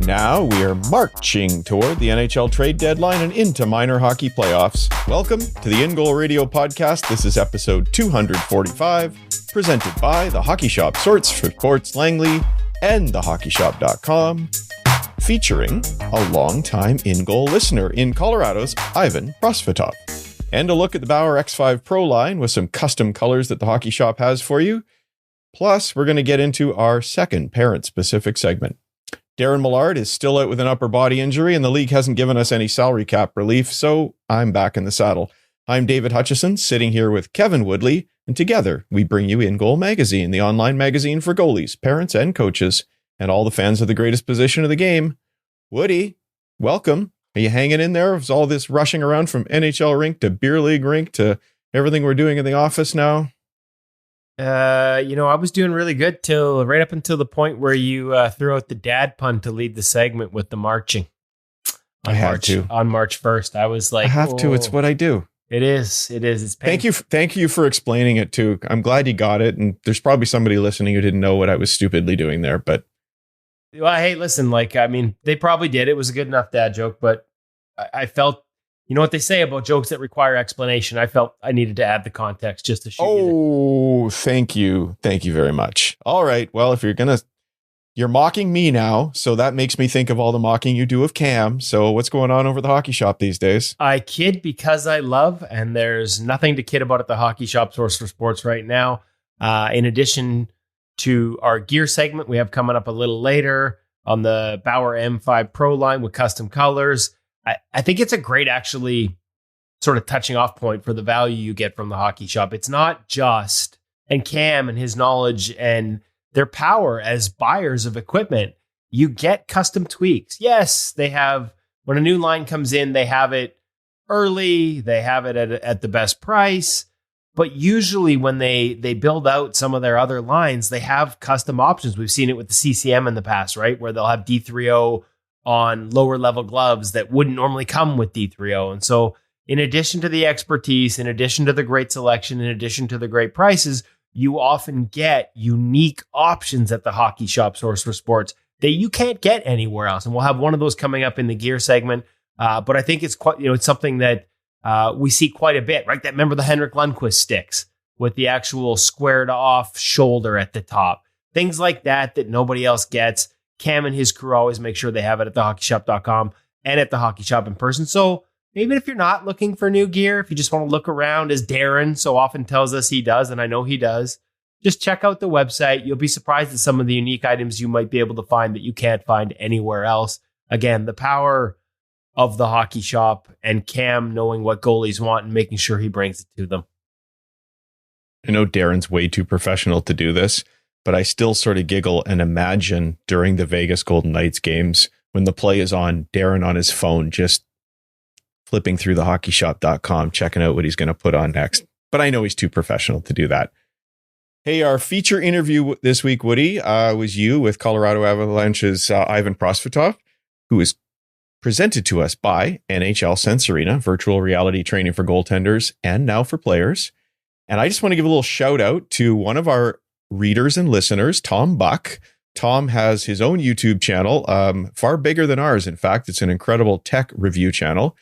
Now we are marching toward the NHL trade deadline and into minor hockey playoffs. Welcome to the In Goal Radio podcast. This is episode 245, presented by The Hockey Shop, Sorts for Sports Langley, and thehockeyshop.com, featuring a longtime In Goal listener in Colorado's Ivan Prosvetov. And a look at the Bauer X5 Pro line with some custom colors that the Hockey Shop has for you. Plus, we're going to get into our second parent-specific segment. Darren Millard is still out with an upper body injury, and the league hasn't given us any salary cap relief, so I'm back in the saddle. I'm David Hutchison, sitting here with Kevin Woodley, and together we bring you In Goal Magazine, the online magazine for goalies, parents, and coaches, and all the fans of the greatest position of the game. Woody, welcome. Are you hanging in there? Is all this rushing around from NHL rink to beer league rink to everything we're doing in the office now? I was doing really good right up until the point where you threw out the dad pun to lead the segment with the marching. On March 1st. I was like, I have to. It's what I do. It is. It's painful. Thank you for explaining it too. I'm glad you got it. And there's probably somebody listening who didn't know what I was stupidly doing there, but. Well, hey, listen, they probably did. It was a good enough dad joke, but I felt, you know what they say about jokes that require explanation. I felt I needed to add the context just to show you. Oh, thank you. Thank you very much. All right. Well, if you're mocking me now, so that makes me think of all the mocking you do of Cam. So what's going on over the Hockey Shop these days? I kid because I love, and there's nothing to kid about at the Hockey Shop Source for Sports right now. In addition to our gear segment we have coming up a little later on the Bauer M5 Pro line with custom colors. I think it's a great, actually, sort of touching off point for the value you get from the Hockey Shop. It's not just, and Cam and his knowledge and their power as buyers of equipment, you get custom tweaks. Yes, they have, when a new line comes in, they have it early, they have it at the best price. But usually when they build out some of their other lines, they have custom options. We've seen it with the CCM in the past, right? Where they'll have D3O on lower level gloves that wouldn't normally come with D3O. And so in addition to the expertise, in addition to the great selection, in addition to the great prices, you often get unique options at the Hockey Shop Source for Sports that you can't get anywhere else. And we'll have one of those coming up in the gear segment. But I think it's quite, it's something that we see quite a bit, right? Remember the Henrik Lundqvist sticks with the actual squared off shoulder at the top. Things like that nobody else gets. Cam and his crew always make sure they have it at thehockeyshop.com and at the Hockey Shop in person. So maybe if you're not looking for new gear, if you just want to look around, as Darren so often tells us he does, and I know he does, just check out the website. You'll be surprised at some of the unique items you might be able to find that you can't find anywhere else. Again, the power of the Hockey Shop and Cam knowing what goalies want and making sure he brings it to them. I know Darren's way too professional to do this, but I still sort of giggle and imagine during the Vegas Golden Knights games when the play is on, Darren on his phone, just flipping through the hockeyshop.com, checking out what he's going to put on next. But I know he's too professional to do that. Hey, our feature interview this week, Woody, was you with Colorado Avalanche's Ivan Prosvetov, who is presented to us by NHL Sense Arena, virtual reality training for goaltenders and now for players. And I just want to give a little shout out to one of our readers and listeners, Tom Buck. Tom has his own YouTube channel, far bigger than ours. In fact, it's an incredible tech review channel.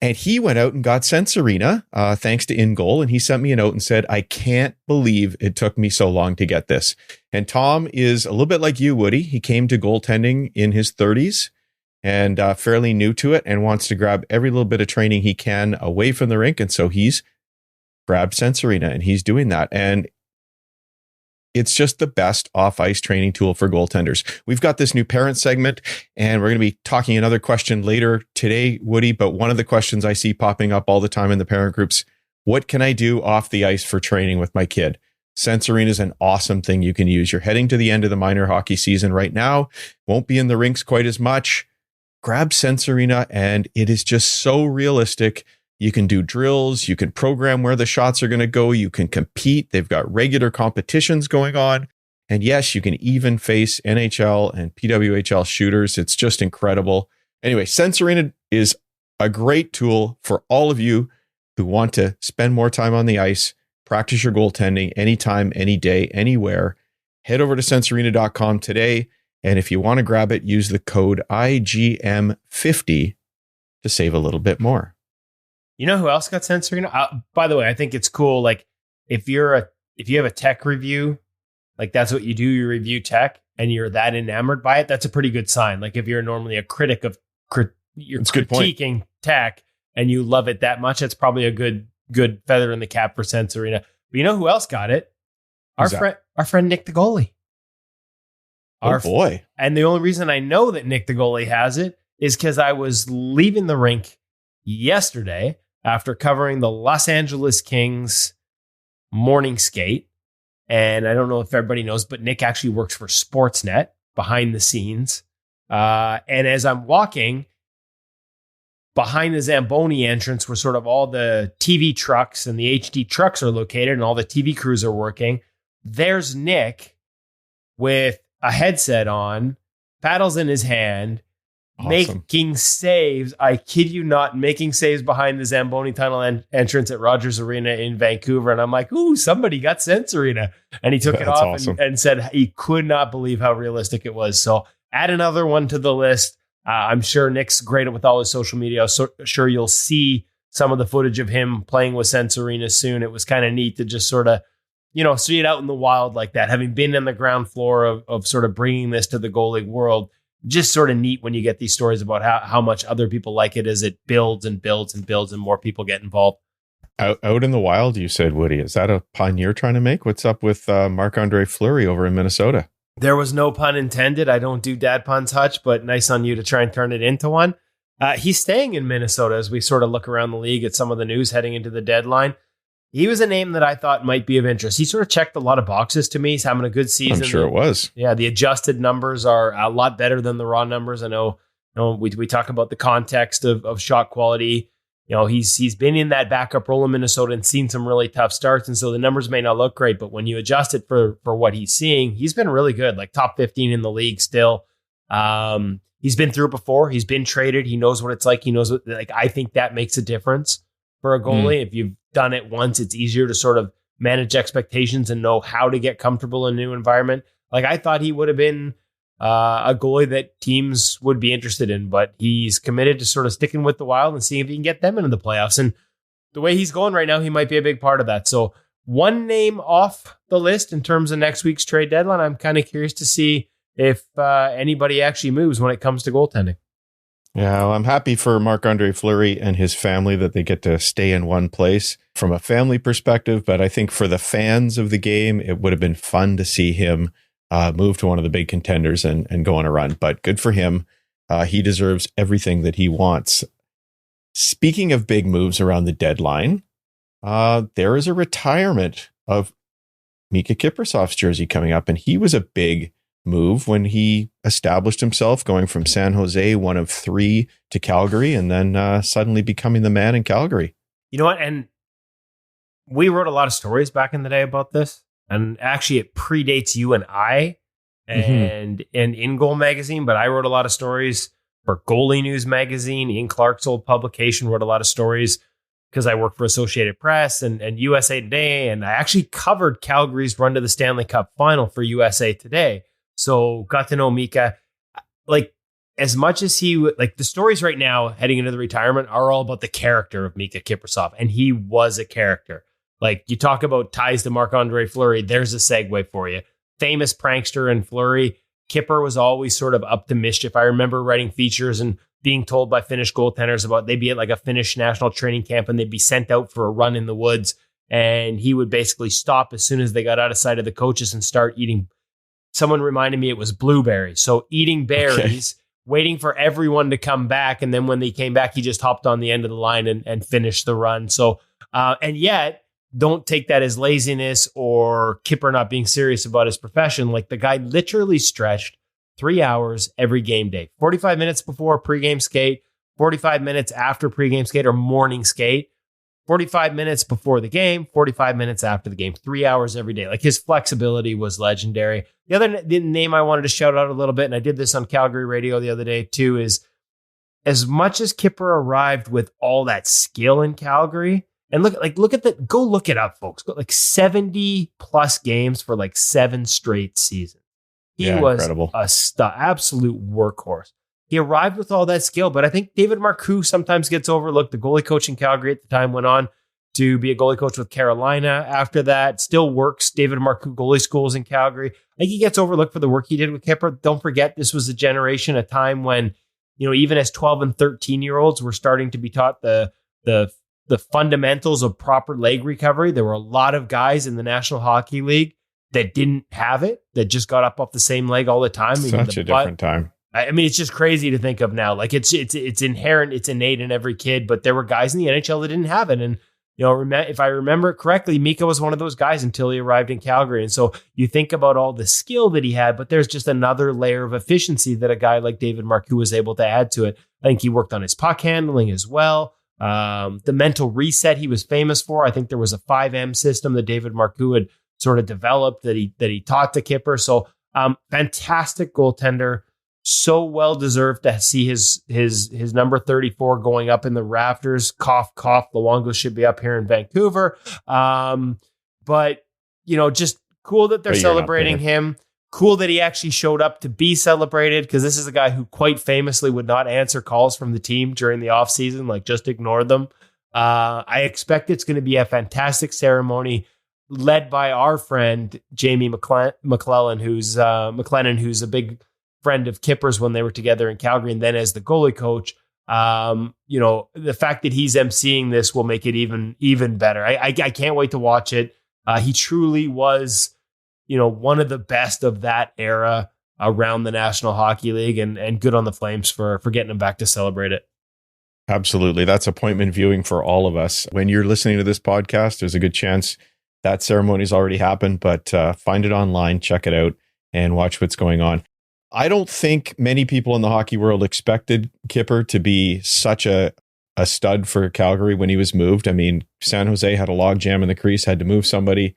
And he went out and got Sense Arena, thanks to In Goal. And he sent me a note and said, I can't believe it took me so long to get this. And Tom is a little bit like you, Woody. He came to goaltending in his 30s. And fairly new to it and wants to grab every little bit of training he can away from the rink. And so he's grabbed Sense Arena and he's doing that. And it's just the best off-ice training tool for goaltenders. We've got this new parent segment and we're going to be talking another question later today, Woody. But one of the questions I see popping up all the time in the parent groups, what can I do off the ice for training with my kid? Sense Arena is an awesome thing you can use. You're heading to the end of the minor hockey season right now. Won't be in the rinks quite as much. Grab Sense Arena, and it is just so realistic. You can do drills. You can program where the shots are going to go. You can compete. They've got regular competitions going on. And yes, you can even face NHL and PWHL shooters. It's just incredible. Anyway, Sense Arena is a great tool for all of you who want to spend more time on the ice, practice your goaltending anytime, any day, anywhere. Head over to sensearena.com today And if you want to grab it, use the code IGM50 to save a little bit more. You know who else got Sensorino? By the way, I think it's cool. Like if you have a tech review, like that's what you do. You review tech and you're that enamored by it. That's a pretty good sign. Like if you're normally a critic of you're critiquing tech and you love it that much, that's probably a good feather in the cap for Sensorino. But you know who else got it? Our friend Nick the goalie. Oh boy. And the only reason I know that Nick the goalie has it is because I was leaving the rink yesterday after covering the Los Angeles Kings morning skate. And I don't know if everybody knows, but Nick actually works for Sportsnet behind the scenes. And as I'm walking behind the Zamboni entrance, where sort of all the TV trucks and the HD trucks are located and all the TV crews are working, there's Nick with a headset on, paddles in his hand, making saves. I kid you not, making saves behind the Zamboni Tunnel entrance at Rogers Arena in Vancouver. And I'm like, ooh, somebody got Sensorino. And he took it off and said he could not believe how realistic it was. So add another one to the list. I'm sure Nick's great with all his social media. I'm sure you'll see some of the footage of him playing with Sensorino soon. It was kind of neat to just sort of, see it out in the wild like that. Having been on the ground floor of sort of bringing this to the goalie world, just sort of neat when you get these stories about how much other people like it as it builds and builds and builds and more people get involved. Out in the wild, you said, Woody. Is that a pun you're trying to make? What's up with Marc-Andre Fleury over in Minnesota? There was no pun intended. I don't do dad puns, Hutch, but nice on you to try and turn it into one. He's staying in Minnesota as we sort of look around the league at some of the news heading into the deadline. He was a name that I thought might be of interest. He sort of checked a lot of boxes to me. He's having a good season. I'm sure it was. Yeah, the adjusted numbers are a lot better than the raw numbers. I know we talk about the context of shot quality. He's been in that backup role in Minnesota and seen some really tough starts. And so the numbers may not look great, but when you adjust it for what he's seeing, he's been really good, like top 15 in the league still. He's been through it before. He's been traded. He knows what it's like. He knows I think that makes a difference for a goalie. If you've done it once, it's easier to sort of manage expectations and know how to get comfortable in a new environment. Like I thought he would have been a goalie that teams would be interested in, but he's committed to sort of sticking with the Wild and seeing if he can get them into the playoffs. And the way he's going right now, he might be a big part of that. So one name off the list in terms of next week's trade deadline. I'm kind of curious to see if anybody actually moves when it comes to goaltending. Yeah, well, I'm happy for Marc-Andre Fleury and his family that they get to stay in one place from a family perspective. But I think for the fans of the game, it would have been fun to see him move to one of the big contenders and go on a run. But good for him. He deserves everything that he wants. Speaking of big moves around the deadline, there is a retirement of Miikka Kiprusoff's jersey coming up. And he was a big move when he established himself, going from San Jose, one of three, to Calgary, and then suddenly becoming the man in Calgary. You know what? And we wrote a lot of stories back in the day about this. And actually, it predates you and I and In Goal magazine. But I wrote a lot of stories for Goalie News magazine. Ian Clark's old publication wrote a lot of stories because I work for Associated Press and USA Today. And I actually covered Calgary's run to the Stanley Cup final for USA Today. So got to know Miikka. Like, as much as the stories right now heading into the retirement are all about the character of Miikka Kiprusoff. And he was a character. Like, you talk about ties to Marc-Andre Fleury, there's a segue for you. Famous prankster in Fleury. Kipper was always sort of up to mischief. I remember writing features and being told by Finnish goaltenders about they'd be at like a Finnish national training camp and they'd be sent out for a run in the woods. And he would basically stop as soon as they got out of sight of the coaches and start eating. Someone reminded me it was blueberries. So eating berries, waiting for everyone to come back. And then when they came back, he just hopped on the end of the line and finished the run. So, and yet, don't take that as laziness or Kipper not being serious about his profession. Like, the guy literally stretched 3 hours every game day, 45 minutes before pregame skate, 45 minutes after pregame skate or morning skate, 45 minutes before the game, 45 minutes after the game, 3 hours every day. Like, his flexibility was legendary. The other name I wanted to shout out a little bit, and I did this on Calgary radio the other day too, is as much as Kipper arrived with all that skill in Calgary, and go look it up, folks. Got like 70 plus games for like 7 straight seasons. He was incredible. Absolute workhorse. He arrived with all that skill, but I think David Marcoux sometimes gets overlooked. The goalie coach in Calgary at the time went on to be a goalie coach with Carolina. After that, still works David Marcoux goalie schools in Calgary. I think he gets overlooked for the work he did with Kipper. Don't forget, this was a time when, even as 12 and 13-year-olds were starting to be taught the fundamentals of proper leg recovery. There were a lot of guys in the National Hockey League that didn't have it, that just got up off the same leg all the time. Such a different time. I mean, it's just crazy to think of now. Like it's inherent, it's innate in every kid, but there were guys in the NHL that didn't have it. And, if I remember it correctly, Miikka was one of those guys until he arrived in Calgary. And so you think about all the skill that he had, but there's just another layer of efficiency that a guy like David Marcoux was able to add to it. I think he worked on his puck handling as well. The mental reset he was famous for. I think there was a 5M system that David Marcoux had sort of developed that he taught to Kipper. So fantastic goaltender. So well deserved to see his number 34 going up in the rafters. Cough, cough. Luongo should be up here in Vancouver. But just cool that they're celebrating him. Cool that he actually showed up to be celebrated, because this is a guy who quite famously would not answer calls from the team during the offseason, like just ignored them. I expect it's going to be a fantastic ceremony led by our friend Jamie McLennan, who's a big friend of Kipper's when they were together in Calgary, and then as the goalie coach. The fact that he's emceeing this will make it even better. I can't wait to watch it. He truly was, one of the best of that era around the National Hockey League, and good on the Flames for getting him back to celebrate it. Absolutely. That's appointment viewing for all of us. When you're listening to this podcast, there's a good chance that ceremony's already happened, but find it online, check it out, and watch what's going on. I don't think many people in the hockey world expected Kipper to be such a stud for Calgary when he was moved. I mean, San Jose had a logjam in the crease, had to move somebody.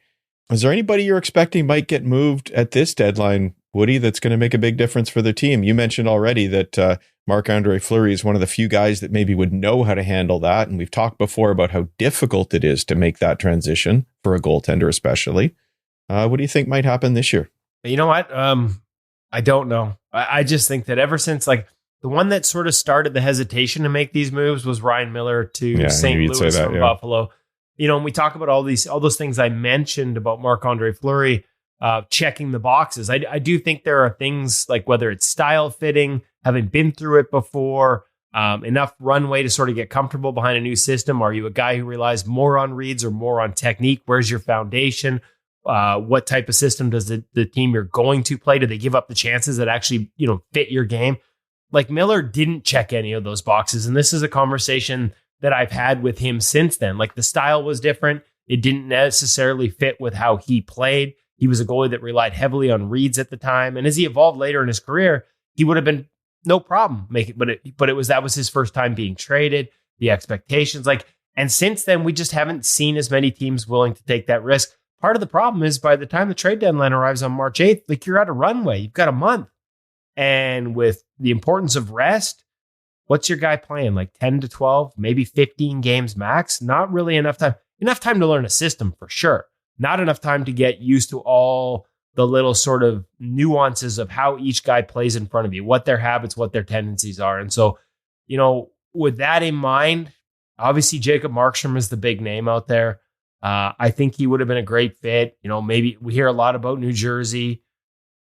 Is there anybody you're expecting might get moved at this deadline, Woody, that's going to make a big difference for their team? You mentioned already that Marc-Andre Fleury is one of the few guys that maybe would know how to handle that. And we've talked before about how difficult it is to make that transition for a goaltender, especially. What do you think might happen this year? You know what? I don't know. I just think that ever since, like, the one that sort of started the hesitation to make these moves was Ryan Miller to St. Louis from Buffalo. And we talk about all those things I mentioned about Marc-Andre Fleury checking the boxes. I do think there are things like whether it's style fitting, having been through it before, enough runway to sort of get comfortable behind a new system. Are you a guy who relies more on reads or more on technique? Where's your foundation? What type of system does the team you're going to play? Do they give up the chances that actually, fit your game? Like, Miller didn't check any of those boxes. And this is a conversation that I've had with him since then. Like, the style was different. It didn't necessarily fit with how he played. He was a goalie that relied heavily on reads at the time. And as he evolved later in his career, he would have been no problem making, but that was his first time being traded, the expectations, and since then, we just haven't seen as many teams willing to take that risk. Part of the problem is by the time the trade deadline arrives on March 8th, you're at a runway. You've got a month. And with the importance of rest, what's your guy playing? 10 to 12, maybe 15 games max? Not really enough time. Enough time to learn a system for sure. Not enough time to get used to all the little sort of nuances of how each guy plays in front of you, what their habits, what their tendencies are. And so, with that in mind, obviously Jacob Markstrom is the big name out there. I think he would have been a great fit. Maybe we hear a lot about New Jersey,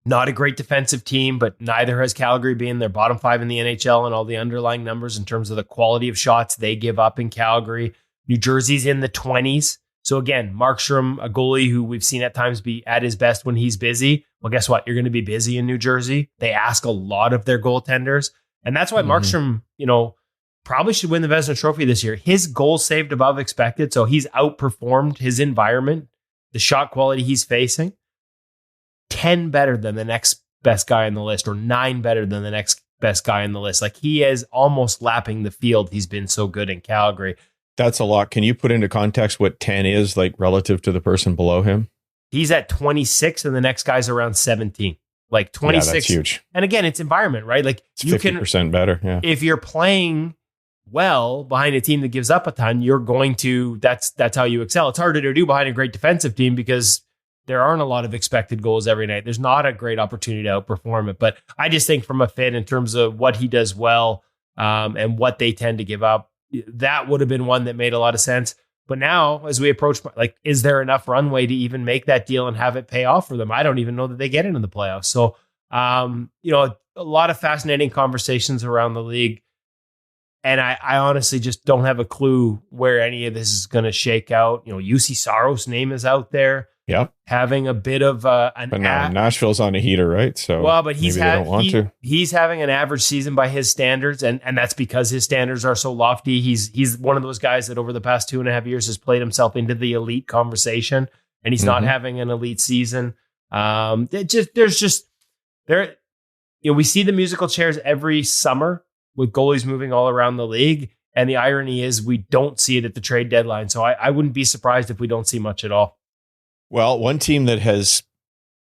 not a great defensive team, but neither has Calgary being their bottom 5 in the NHL and all the underlying numbers in terms of the quality of shots they give up in Calgary. New Jersey's in the 20s. So again, Markstrom, a goalie who we've seen at times be at his best when he's busy. Well, guess what? You're going to be busy in New Jersey. They ask a lot of their goaltenders. And that's why Markstrom, probably should win the Vezina Trophy this year. His goals saved above expected. So he's outperformed his environment, the shot quality he's facing. 10 better than the next best guy on the list, or 9 better than the next best guy on the list. He is almost lapping the field. He's been so good in Calgary. That's a lot. Can you put into context what 10 is relative to the person below him? He's at 26 and the next guy's around 17. 26. Yeah, that's huge. And again, it's environment, right? It's 50% better. Yeah. If you're playing well behind a team that gives up a ton, you're going to, that's how you excel. It's harder to do behind a great defensive team because there aren't a lot of expected goals every night. There's not a great opportunity to outperform it. But I just think from a fit in terms of what he does well and what they tend to give up, that would have been one that made a lot of sense. But now, as we approach, like, is there enough runway to even make that deal and have it pay off for them? I don't even know that they get into the playoffs. So, a lot of fascinating conversations around the league. And I honestly just don't have a clue where any of this is going to shake out. UC Saros' name is out there. Yeah, having a bit of an. But now Nashville's on a heater, right? So but he's having an average season by his standards, and that's because his standards are so lofty. He's one of those guys that over the past 2.5 years has played himself into the elite conversation, and he's not having an elite season. We see the musical chairs every summer with goalies moving all around the league, and the irony is we don't see it at the trade deadline. So I wouldn't be surprised if we don't see much at all. Well, one team that has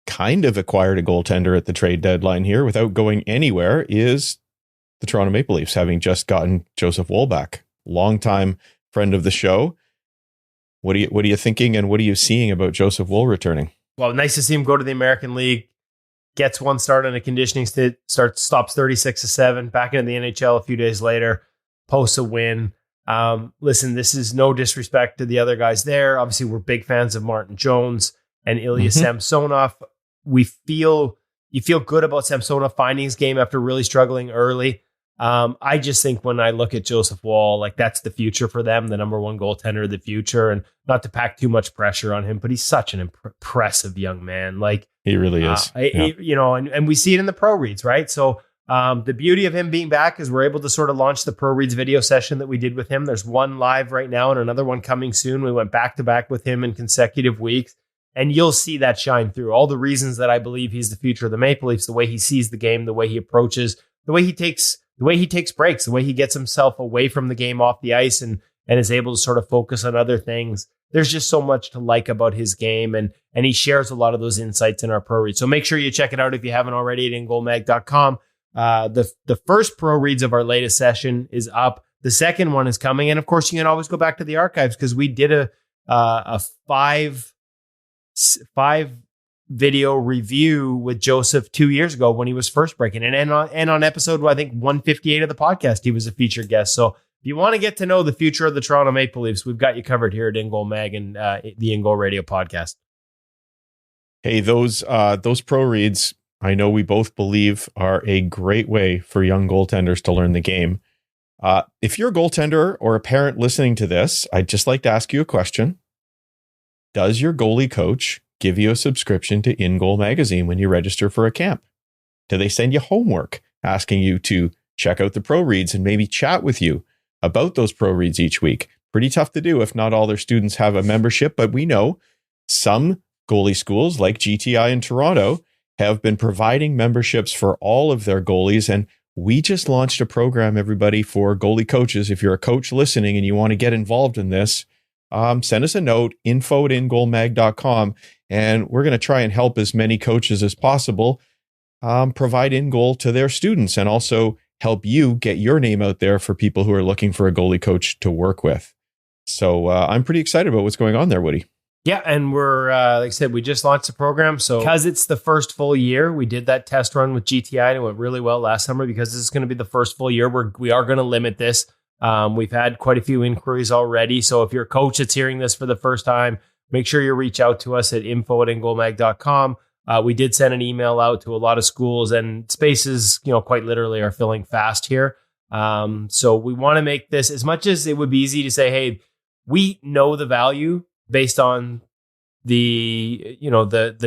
kind of acquired a goaltender at the trade deadline here without going anywhere is the Toronto Maple Leafs, having just gotten Joseph Woll back. Longtime friend of the show. What are you thinking, and what are you seeing about Joseph Woll returning? Well, nice to see him go to the American League. Gets one start on a conditioning stint, stops 36-7, back into the NHL a few days later, posts a win. Listen, this is no disrespect to the other guys there. Obviously, we're big fans of Martin Jones and Ilya Samsonov. You feel good about Samsonov finding his game after really struggling early. I just think when I look at Joseph Woll, like, that's the future for them, the number one goaltender of the future, and not to pack too much pressure on him, but he's such an impressive young man. Like, he really is. And we see it in the pro reads, right? So the beauty of him being back is we're able to sort of launch the pro reads video session that we did with him. There's one live right now and another one coming soon. We went back to back with him in consecutive weeks, and you'll see that shine through. All the reasons that I believe he's the future of the Maple Leafs, the way he sees the game, the way he approaches, the way he takes breaks, the way he gets himself away from the game off the ice and is able to sort of focus on other things. There's just so much to like about his game, and he shares a lot of those insights in our pro read. So make sure you check it out if you haven't already at ingoalmag.com. The first pro reads of our latest session is up. The second one is coming, and of course you can always go back to the archives because we did a five video review with Joseph 2 years ago when he was first breaking in, and on episode, I think 158 of the podcast, he was a featured guest. So if you want to get to know the future of the Toronto Maple Leafs, we've got you covered here at In Goal Mag and the In Goal Radio podcast. Hey, those pro reads, I know we both believe, are a great way for young goaltenders to learn the game. If you're a goaltender or a parent listening to this, I'd just like to ask you a question. Does your goalie coach give you a subscription to In Goal Magazine when you register for a camp? Do they send you homework asking you to check out the pro reads and maybe chat with you about those pro reads each week? Pretty tough to do if not all their students have a membership, but we know some goalie schools like GTI in Toronto have been providing memberships for all of their goalies. And we just launched a program, everybody, for goalie coaches. If you're a coach listening and you want to get involved in this, send us a note, info@ingoalmag.com, and we're going to try and help as many coaches as possible provide In Goal to their students, and also help you get your name out there for people who are looking for a goalie coach to work with. So I'm pretty excited about what's going on there, Woody. Yeah, and we're, like I said, we just launched the program. So because it's the first full year, we did that test run with GTI and it went really well last summer. Because this is going to be the first full year, we are going to limit this. We've had quite a few inquiries already. So if you're a coach that's hearing this for the first time, make sure you reach out to us at info@ingoalmag.com. We did send an email out to a lot of schools, and spaces, quite literally are filling fast here. So we want to make this, as much as it would be easy to say, hey, we know the value based on the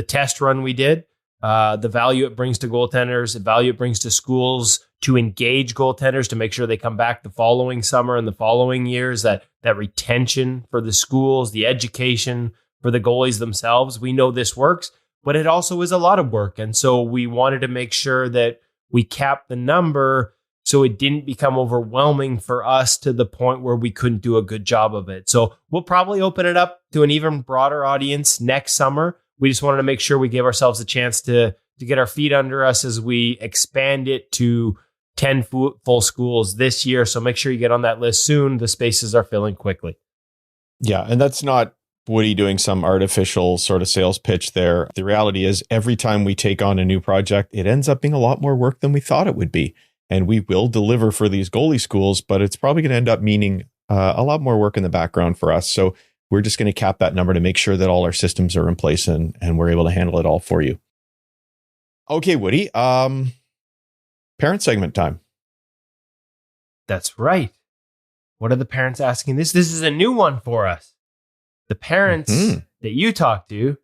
test run we did, the value it brings to goaltenders, the value it brings to schools to engage goaltenders, to make sure they come back the following summer and the following years, that retention for the schools, the education for the goalies themselves. We know this works, but it also is a lot of work. And so we wanted to make sure that we capped the number so it didn't become overwhelming for us to the point where we couldn't do a good job of it. So we'll probably open it up to an even broader audience next summer. We just wanted to make sure we gave ourselves a chance to get our feet under us as we expand it to 10 full schools this year. So make sure you get on that list soon. The spaces are filling quickly. Yeah, and that's not Woody doing some artificial sort of sales pitch there. The reality is every time we take on a new project, it ends up being a lot more work than we thought it would be. And we will deliver for these goalie schools, but it's probably going to end up meaning a lot more work in the background for us. So we're just going to cap that number to make sure that all our systems are in place and we're able to handle it all for you. Okay, Woody, parent segment time. That's right. What are the parents asking this? This is a new one for us. The parents that you talk to,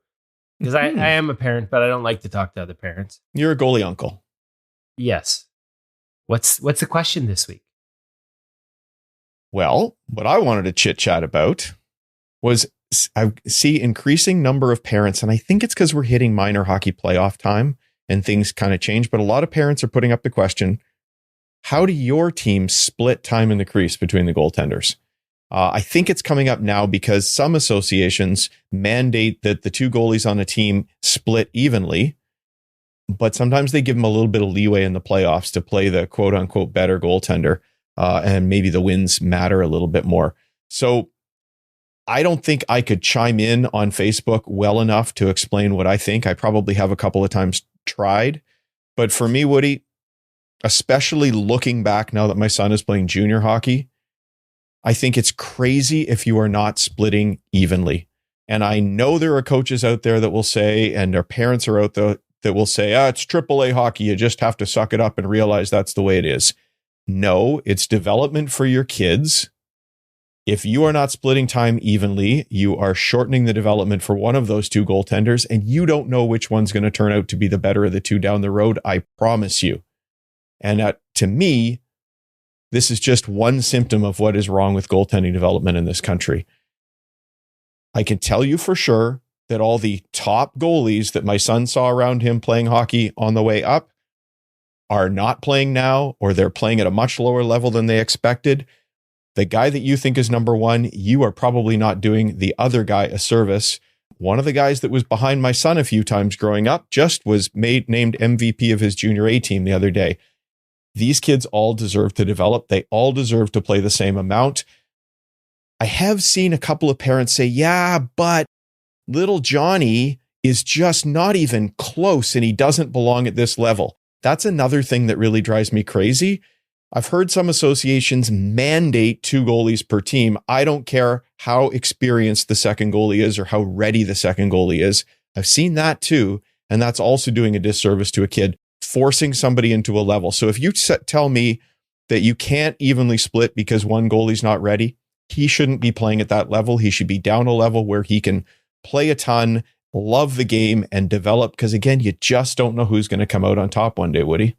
because I am a parent, but I don't like to talk to other parents. You're a goalie uncle. Yes. What's the question this week? Well, what I wanted to chit chat about was I see increasing number of parents, and I think it's because we're hitting minor hockey playoff time and things kind of change, but a lot of parents are putting up the question, how do your team split time in the crease between the goaltenders? I think it's coming up now because some associations mandate that the two goalies on a team split evenly, but sometimes they give them a little bit of leeway in the playoffs to play the quote unquote better goaltender, and maybe the wins matter a little bit more. So I don't think I could chime in on Facebook well enough to explain what I think. I probably have a couple of times tried, but for me, Woody, especially looking back now that my son is playing junior hockey, I think it's crazy if you are not splitting evenly. And I know there are coaches out there that will say, and their parents are out there that will say, it's AAA hockey. You just have to suck it up and realize that's the way it is. No, it's development for your kids. If you are not splitting time evenly, you are shortening the development for one of those two goaltenders, and you don't know which one's going to turn out to be the better of the two down the road. I promise you. And to me, this is just one symptom of what is wrong with goaltending development in this country. I can tell you for sure that all the top goalies that my son saw around him playing hockey on the way up are not playing now, or they're playing at a much lower level than they expected. The guy that you think is number one, you are probably not doing the other guy a service. One of the guys that was behind my son a few times growing up just was named MVP of his junior A team the other day. These kids all deserve to develop. They all deserve to play the same amount. I have seen a couple of parents say, yeah, but little Johnny is just not even close and he doesn't belong at this level. That's another thing that really drives me crazy. I've heard some associations mandate two goalies per team. I don't care how experienced the second goalie is or how ready the second goalie is. I've seen that too. And that's also doing a disservice to a kid, forcing somebody into a level. So if you tell me that you can't evenly split because one goalie's not ready, he shouldn't be playing at that level. He should be down a level where he can play a ton, love the game, and develop. Because again, you just don't know who's going to come out on top one day, Woody.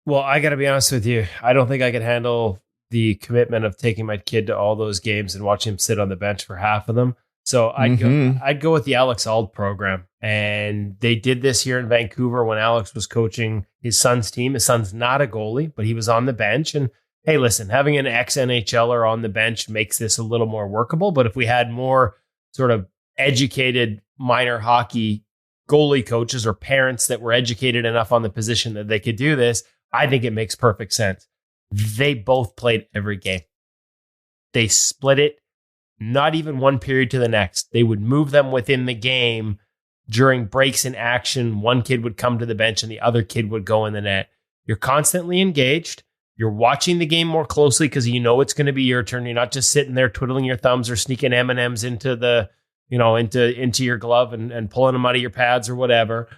Well, I got to be honest with you. I don't think I could handle the commitment of taking my kid to all those games and watching him sit on the bench for half of them. So I'd go with the Alex Auld program. And they did this here in Vancouver when Alex was coaching his son's team. His son's not a goalie, but he was on the bench. And hey, listen, having an ex-NHLer on the bench makes this a little more workable. But if we had more sort of educated minor hockey goalie coaches or parents that were educated enough on the position that they could do this, I think it makes perfect sense. They both played every game. They split it, not even one period to the next. They would move them within the game during breaks in action. One kid would come to the bench and the other kid would go in the net. You're constantly engaged. You're watching the game more closely because you know it's going to be your turn. You're not just sitting there twiddling your thumbs or sneaking M&Ms into the, into your glove and pulling them out of your pads or whatever.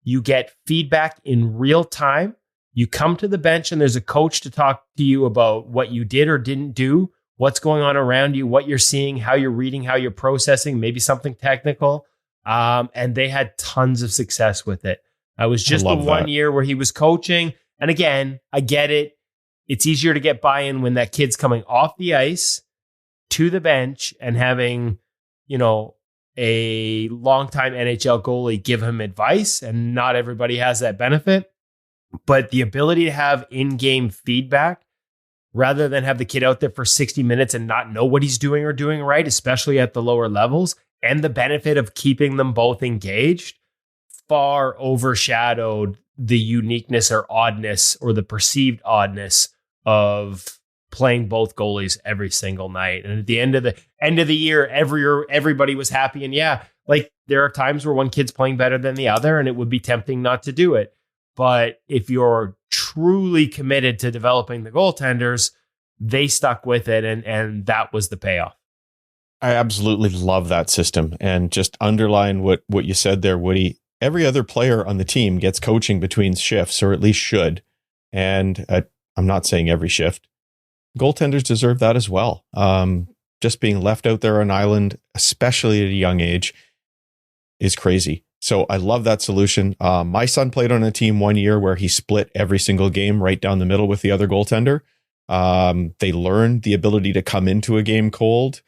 You get feedback in real time. You come to the bench and there's a coach to talk to you about what you did or didn't do, what's going on around you, what you're seeing, how you're reading, how you're processing, maybe something technical. And they had tons of success with it. I was just the 1 year where he was coaching. And again, I get it. It's easier to get buy-in when that kid's coming off the ice to the bench and having, a longtime NHL goalie give him advice. And not everybody has that benefit. But the ability to have in-game feedback rather than have the kid out there for 60 minutes and not know what he's doing or doing right, especially at the lower levels, and the benefit of keeping them both engaged far overshadowed the uniqueness or oddness or the perceived oddness of playing both goalies every single night. And at the end of the year, everybody was happy. And yeah, like there are times where one kid's playing better than the other, and it would be tempting not to do it. But if you're truly committed to developing the goaltenders, they stuck with it, and that was the payoff. I absolutely love that system. And just underline what you said there, Woody. Every other player on the team gets coaching between shifts, or at least should. And I'm not saying every shift. Goaltenders deserve that as well. Just being left out there on an island, especially at a young age, is crazy. So I love that solution. My son played on a team one year where he split every single game right down the middle with the other goaltender. They learned the ability to come into a game cold.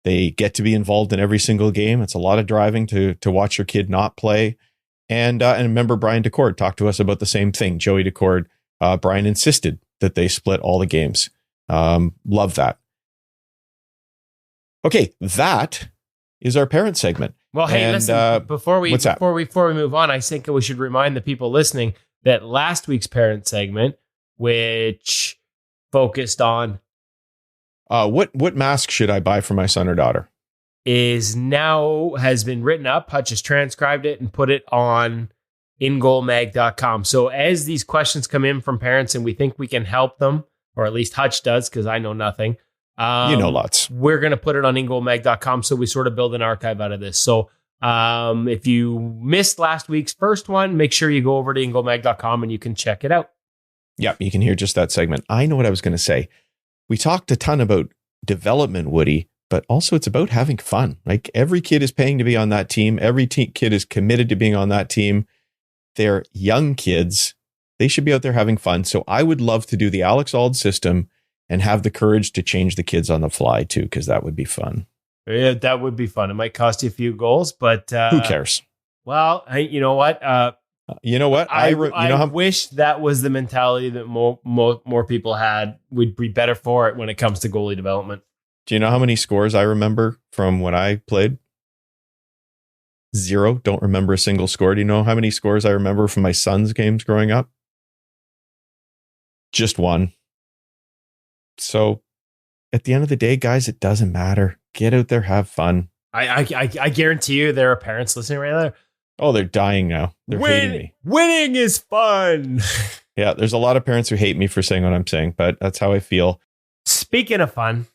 They get to be involved in every single game. It's a lot of driving to watch your kid not play. And remember, Brian Decord talked to us about the same thing. Joey Decord, Brian insisted that they split all the games. Love that. Okay, that is our parent segment. Well, hey, listen, before we move on, I think we should remind the people listening that last week's parent segment, which focused on what mask should I buy for my son or daughter, has been written up. Hutch has transcribed it and put it on ingoalmag.com. So as these questions come in from parents and we think we can help them, or at least Hutch does, because I know nothing. You know lots. We're going to put it on ingoalmag.com. So we sort of build an archive out of this. So if you missed last week's first one, make sure you go over to ingoalmag.com and you can check it out. Yeah, you can hear just that segment. I know what I was going to say. We talked a ton about development, Woody, but also it's about having fun. Like every kid is paying to be on that team. Every kid is committed to being on that team. They're young kids. They should be out there having fun. So I would love to do the Alex Auld system and have the courage to change the kids on the fly too, because that would be fun. Yeah, that would be fun. It might cost you a few goals, but who cares? Well, you know what? I wish that was the mentality that more people had. We'd be better for it when it comes to goalie development. Do you know how many scores I remember from when I played? 0. Don't remember a single score. Do you know how many scores I remember from my son's games growing up? Just 1. So at the end of the day, guys, it doesn't matter. Get out there, have fun. I guarantee you there are parents listening right there. Oh, they're dying now. They're hating me. Winning is fun. Yeah, there's a lot of parents who hate me for saying what I'm saying, but that's how I feel. Speaking of fun,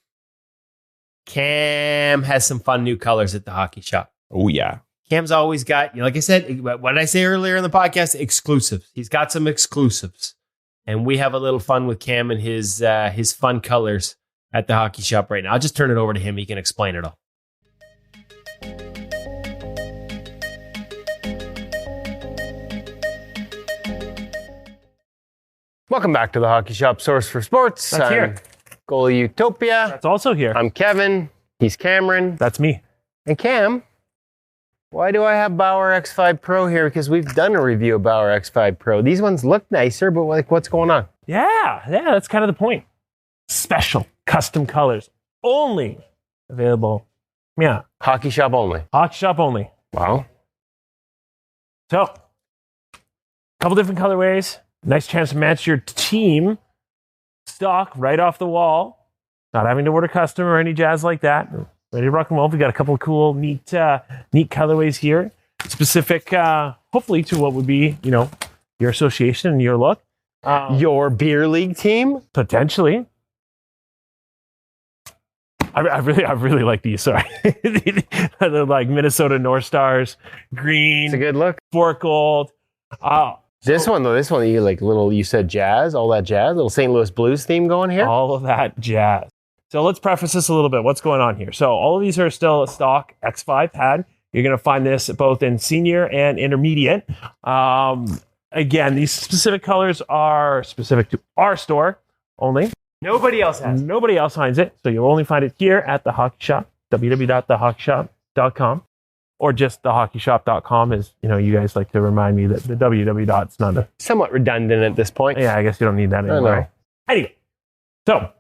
Cam has some fun new colors at the hockey shop. Oh, yeah. Cam's always got, like I said, what did I say earlier in the podcast? Exclusives. He's got some exclusives. And we have a little fun with Cam and his fun colors at the hockey shop right now. I'll just turn it over to him. He can explain it all. Welcome back to the Hockey Shop, source for sports. That's here. Goalie Utopia. That's also here. I'm Kevin. He's Cameron. That's me. And Cam, why do I have Bauer X5 Pro here? Because we've done a review of Bauer X5 Pro. These ones look nicer, but what's going on? Yeah, that's kind of the point. Special, custom colors, only available. Yeah. Hockey shop only. Hockey shop only. Wow. So, a couple different colorways. Nice chance to match your team stock right off the wall. Not having to order custom or any jazz like that. Ready to rock and roll. We got a couple of cool, neat colorways here, specific, hopefully, to what would be, your association and your look. Your beer league team, potentially. I really like these. Sorry, they're like Minnesota North Stars, green. It's a good look. Sport gold. This one you like little. You said jazz, all that jazz, little St. Louis Blues theme going here. All of that jazz. So let's preface this a little bit. What's going on here? So all of these are still a stock X5 pad. You're going to find this both in senior and intermediate. Again, these specific colors are specific to our store only. Nobody else has. Nobody else finds it. So you'll only find it here at the Hockey Shop, www.thehockeyshop.com, or just thehockeyshop.com, as you guys like to remind me that the www. It's not a somewhat redundant at this point. Yeah, I guess you don't need that anymore. Anyway, so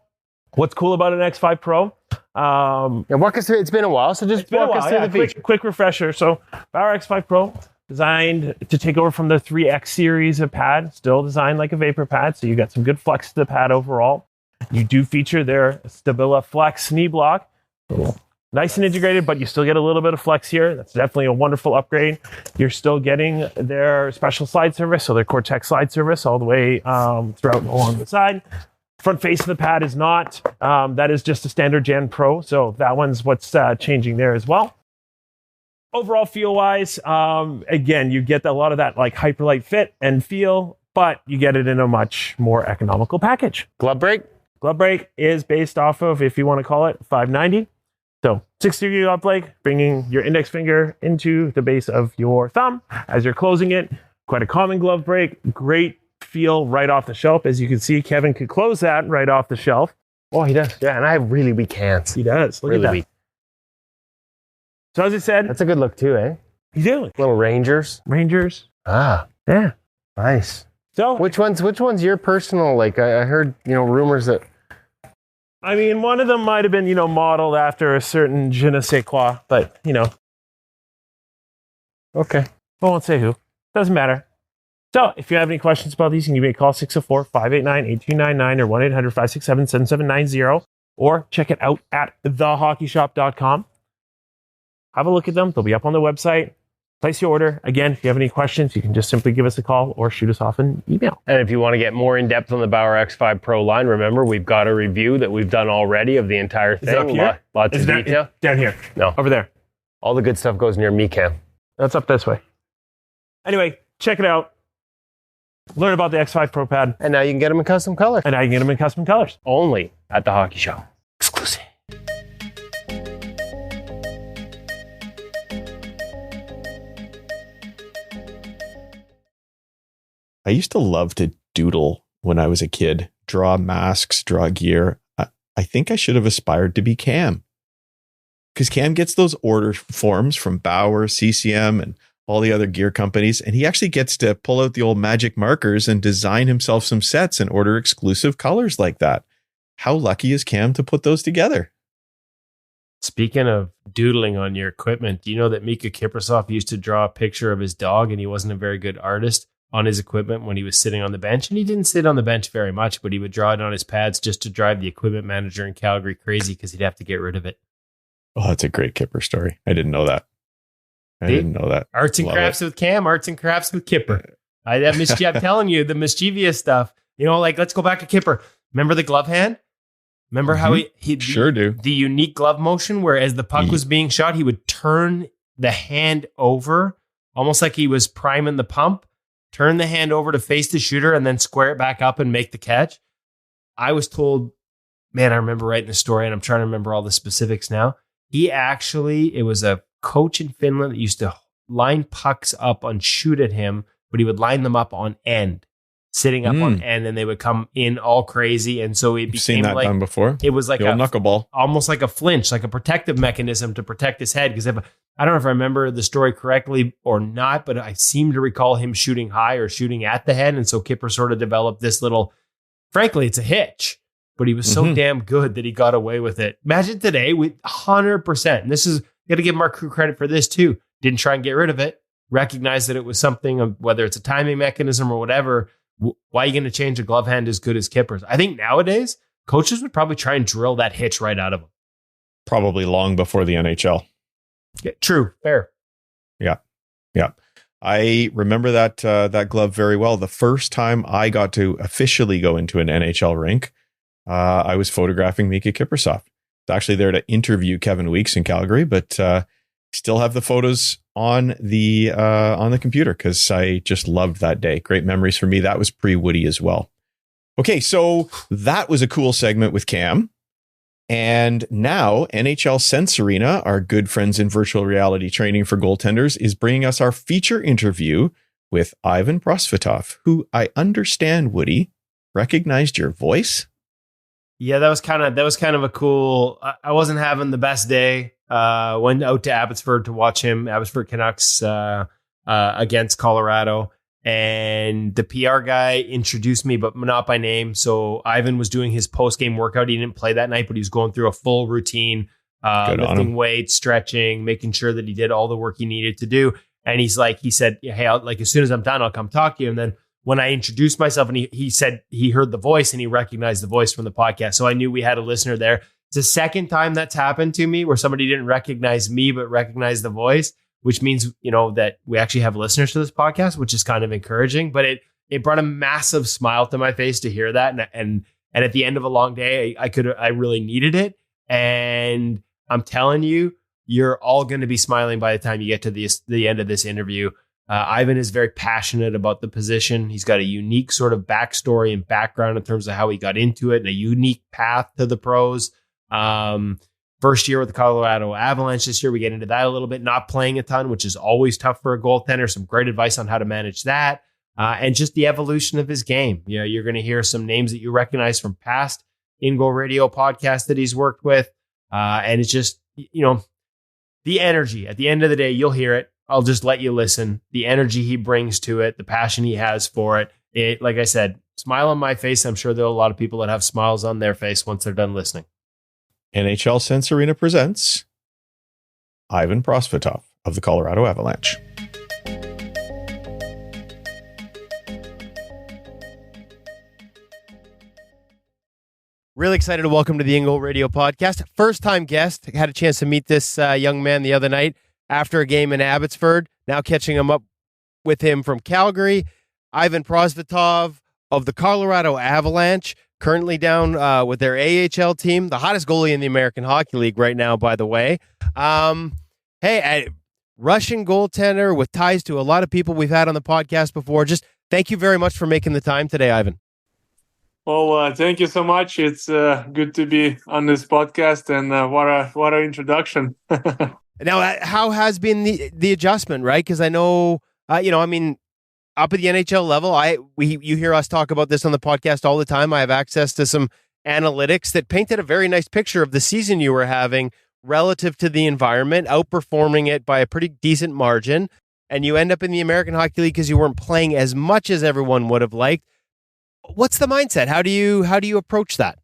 what's cool about an X5 Pro? Walk us through. It's been a while, so just walk us through the feature. Quick refresher. So Bauer X5 Pro, designed to take over from the 3X series of pad, still designed like a vapor pad, so you got some good flex to the pad overall. You do feature their Stabila Flex knee block. Nice and integrated, but you still get a little bit of flex here. That's definitely a wonderful upgrade. You're still getting their special slide service, so their Cortex slide service all the way throughout and along the side. Front face of the pad is not. That is just a standard Gen Pro, so that one's what's changing there as well. Overall feel-wise, again, you get a lot of that like hyperlight fit and feel, but you get it in a much more economical package. Glove break? Glove break is based off of, if you want to call it, 590. So 6-degree glove break, bringing your index finger into the base of your thumb as you're closing it. Quite a common glove break. Great feel right off the shelf. As you can see, Kevin could close that right off the shelf. Oh, he does. Yeah, and I have really weak hands. He does. Look really at that. weak. So as I said, That's a good look too, eh? you do. Little Rangers. Rangers. Ah, Yeah. nice. So, Which one's your personal, like I heard, rumors that I mean, one of them might have been, modeled after a certain je ne sais quoi, but, okay. I won't say who. Doesn't matter. So, if you have any questions about these, you can give me a call 604-589-8299 or 1-800-567-7790, or check it out at thehockeyshop.com. Have a look at them. They'll be up on the website. Place your order. Again, if you have any questions, you can just simply give us a call or shoot us off an email. And if you want to get more in depth on the Bauer X5 Pro line, remember we've got a review that we've done already of the entire thing. Is it up here? Lots of detail. Down here. No, Over there. all the good stuff goes near me, Cam. That's up this way. Anyway, check it out. Learn about the X5 Pro Pad. And now you can get them in custom color. And now you can get them in custom colors. Only at the Hockey Shop. Exclusive. I used to love to doodle when I was a kid, draw masks, draw gear. I think I should have aspired to be Cam, because Cam gets those order forms from Bauer, CCM, and all the other gear companies. And he actually gets to pull out the old magic markers and design himself some sets and order exclusive colors like that. How lucky is Cam to put those together? Speaking of doodling on your equipment, do you know that Miikka Kiprusoff used to draw a picture of his dog, and he wasn't a very good artist on his equipment when he was sitting on the bench? And he didn't sit on the bench very much, but he would draw it on his pads just to drive the equipment manager in Calgary crazy because he'd have to get rid of it. Oh, that's a great Kipper story. I didn't know that. I didn't know that. Arts and Love crafts it. with Cam, arts and crafts with Kipper. I'm telling you, the mischievous stuff. Like, let's go back to Kipper. Remember the glove hand? Remember how he Sure do. The unique glove motion where as the puck was being shot, he would turn the hand over, almost like he was priming the pump, turn the hand over to face the shooter and then square it back up and make the catch. I was told, man, I remember writing the story and I'm trying to remember all the specifics now. It was a coach in Finland that used to line pucks up and shoot at him, but he would line them up on end, sitting up on end, and they would come in all crazy. And so it became Seen that done before. It was like the old knuckleball. almost like a flinch, like a protective mechanism to protect his head. Because I don't know if I remember the story correctly or not, but I seem to recall him shooting high or shooting at the head. And so Kipper sort of developed this little, frankly, it's a hitch, but he was so damn good that he got away with it. Imagine today with 100%. And this is, got to give Mark Crew credit for this too. Didn't try and get rid of it. Recognize that it was something of, whether it's a timing mechanism or whatever. Why are you going to change a glove hand as good as Kipper's? I think nowadays coaches would probably try and drill that hitch right out of him. Probably long before the NHL. Yeah, true. Fair. Yeah. I remember that glove very well. The first time I got to officially go into an NHL rink, I was photographing Miikka Kiprusoff. I was actually there to interview Kevin Weeks in Calgary, but still have the photos on the computer because I just loved that day. Great memories for me. That was pre-Woody as well. Okay, so that was a cool segment with Cam. And now NHL Sense Arena, our good friends in virtual reality training for goaltenders, is bringing us our feature interview with Ivan Prosvetov, who I understand, Woody, recognized your voice. Yeah, that was kind of a cool. I wasn't having the best day. Went out to Abbotsford to watch him, Abbotsford Canucks against Colorado. And the PR guy introduced me, but not by name. So Ivan was doing his post-game workout. He didn't play that night, but he was going through a full routine, lifting weights, stretching, making sure that he did all the work he needed to do. And he said, hey, as soon as I'm done, I'll come talk to you. And then when I introduced myself, and he said he heard the voice and he recognized the voice from the podcast. So I knew we had a listener there. It's the second time that's happened to me where somebody didn't recognize me, but recognized the voice, which means, that we actually have listeners to this podcast, which is kind of encouraging. But it brought a massive smile to my face to hear that. And at the end of a long day, I really needed it. And I'm telling you, you're all going to be smiling by the time you get to the end of this interview. Ivan is very passionate about the position. He's got a unique sort of backstory and background in terms of how he got into it and a unique path to the pros. First year with the Colorado Avalanche this year, we get into that a little bit, not playing a ton, which is always tough for a goaltender. Some great advice on how to manage that. And just the evolution of his game. You're going to hear some names that you recognize from past In-Goal Radio podcasts that he's worked with. And it's just, the energy. At the end of the day, you'll hear it. I'll just let you listen. The energy he brings to it, the passion he has for it. Like I said, smile on my face. I'm sure there are a lot of people that have smiles on their face once they're done listening. NHL Sense Arena presents Ivan Prosvetov of the Colorado Avalanche. Really excited to welcome to the In-Goal Radio podcast. First time guest. Had a chance to meet this young man the other night after a game in Abbotsford. Now catching him up with him from Calgary. Ivan Prosvetov of the Colorado Avalanche, currently down with their AHL team, the hottest goalie in the American Hockey League right now, by the way. Hey, Russian goaltender with ties to a lot of people we've had on the podcast before. Just thank you very much for making the time today, Ivan. Well, thank you so much. It's good to be on this podcast, and what an introduction. Now, how has been the adjustment, right? Because I know, up at the NHL level, you hear us talk about this on the podcast all the time. I have access to some analytics that painted a very nice picture of the season you were having relative to the environment, outperforming it by a pretty decent margin, and you end up in the American Hockey League because you weren't playing as much as everyone would have liked. What's the mindset? How do you approach that?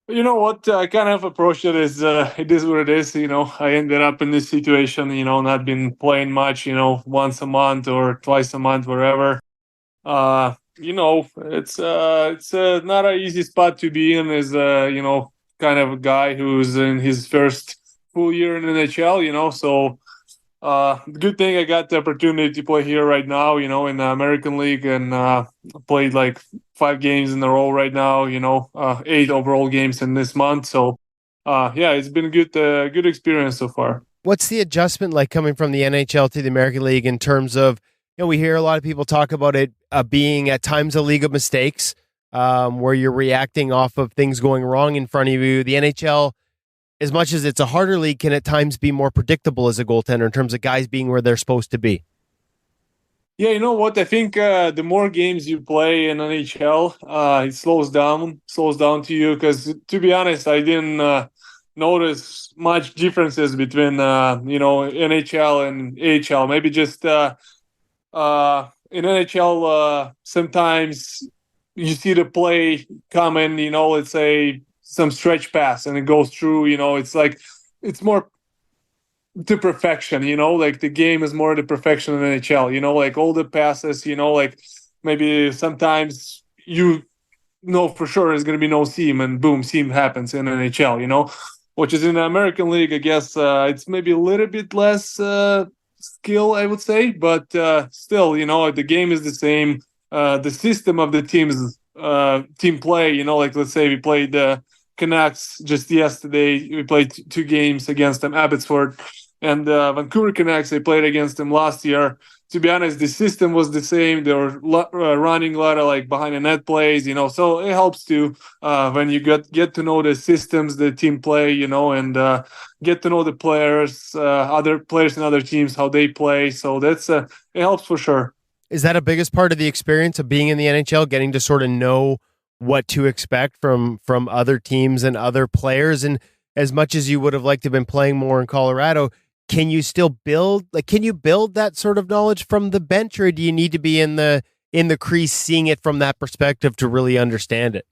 You know what? I kind of approach it as it is what it is. I ended up in this situation, not been playing much, once a month or twice a month, wherever. It's not an easy spot to be in as, kind of a guy who's in his first full year in the NHL, so good thing I got the opportunity to play here right now, in the American League, and played like 5 games in a row right now, 8 overall games in this month. So, it's been a good experience so far. What's the adjustment like coming from the NHL to the American League in terms of, we hear a lot of people talk about it being at times a league of mistakes, where you're reacting off of things going wrong in front of you. The NHL, as much as it's a harder league, can at times be more predictable as a goaltender in terms of guys being where they're supposed to be. Yeah, you know what? I think the more games you play in NHL, it slows down to you. Because to be honest, I didn't notice much differences between NHL and AHL. Maybe just in NHL, sometimes you see the play coming. Let's say some stretch pass and it goes through, it's like, it's more to perfection, like the game is more to perfection in NHL, like all the passes, like maybe sometimes for sure there's going to be no seam and boom, seam happens in NHL, which is in the American League, I guess it's maybe a little bit less skill, I would say, but still, the game is the same. The system of the teams, team play, like let's say we played the Canucks just yesterday. We played 2 games against them, Abbotsford, and Vancouver Canucks. They played against them last year. To be honest, the system was the same. They were running a lot of like behind the net plays, so it helps too when you get to know the systems, the team play, and get to know the players, other players in other teams, how they play. So that's it helps for sure. Is that a biggest part of the experience of being in the NHL, getting to sort of know what to expect from other teams and other players? And as much as you would have liked to have been playing more in Colorado, can you still build that sort of knowledge from the bench, or do you need to be in the crease seeing it from that perspective to really understand it?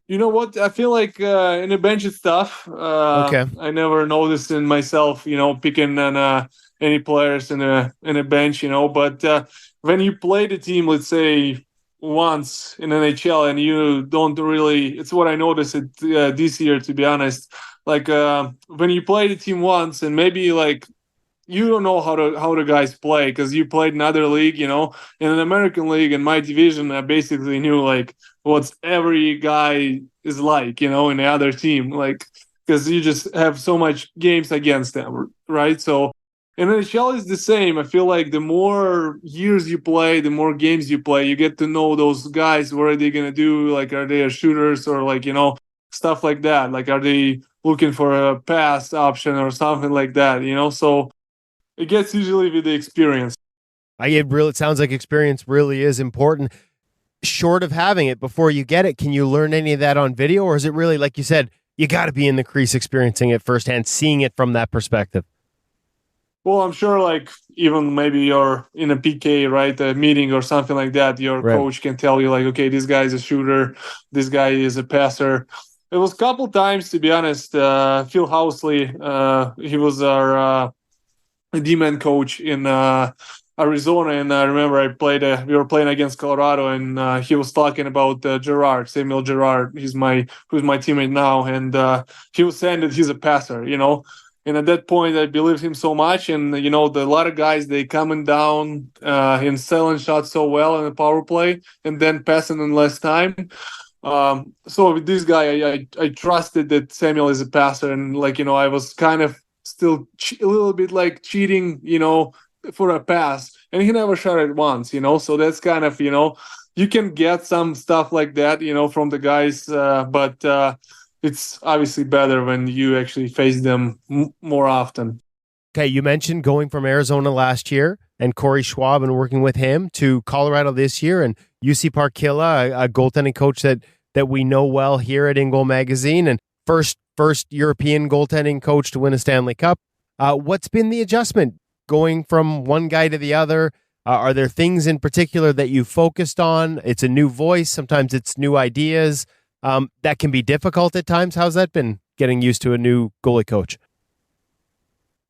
You know what? I feel like in the bench it's tough. Okay. I never noticed in myself, picking an any players in a bench, but when you play the team, let's say once in NHL, and you don't really, it's what I noticed this year, to be honest. Like when you play the team once, and maybe like you don't know how the guys play because you played in another league, in an American league in my division. I basically knew like what every guy is like, in the other team, like because you just have so much games against them, right? So in NHL is the same. I feel like the more years you play, the more games you play, you get to know those guys. What are they gonna do? Like, are they shooters or like stuff like that? Like, are they looking for a pass option or something like that? So it gets usually with the experience. It sounds like experience really is important. Short of having it before you get it, can you learn any of that on video, or is it really, like you said, you got to be in the crease experiencing it firsthand, seeing it from that perspective? Well, I'm sure like even maybe you're in a PK, right, a meeting or something like that, your coach can tell you like, okay, this guy is a shooter, this guy is a passer. It was a couple times, to be honest. Phil Housley, he was our D-man coach in Arizona, and I remember we were playing against Colorado, and he was talking about Samuel Girard. Who's my teammate now, and he was saying that he's a passer, And at that point, I believed him so much, and a lot of guys, they coming down and selling shots so well in the power play, and then passing in less time. So with this guy, I trusted that Samuel is a passer, and I was kind of still a little bit like cheating, for a pass, and he never shot it once, so that's kind of, you can get some stuff like that, from the guys, but it's obviously better when you actually face them more often. Okay, you mentioned going from Arizona last year and Corey Schwab and working with him to Colorado this year, and UC Parkilla, a goaltending coach that we know well here at In Goal Magazine, and first European goaltending coach to win a Stanley Cup. What's been the adjustment going from one guy to the other? Are there things in particular that you focused on? It's a new voice. Sometimes it's new ideas. That can be difficult at times. How's that been, getting used to a new goalie coach?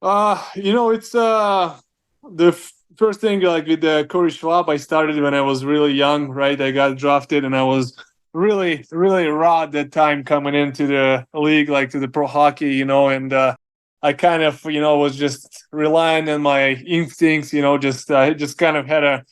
It's the first thing, like with Corey Schwab, I started when I was really young, right? I got drafted and I was really, really raw at that time coming into the league, like to the pro hockey, and I kind of, was just relying on my instincts, I just kind of had a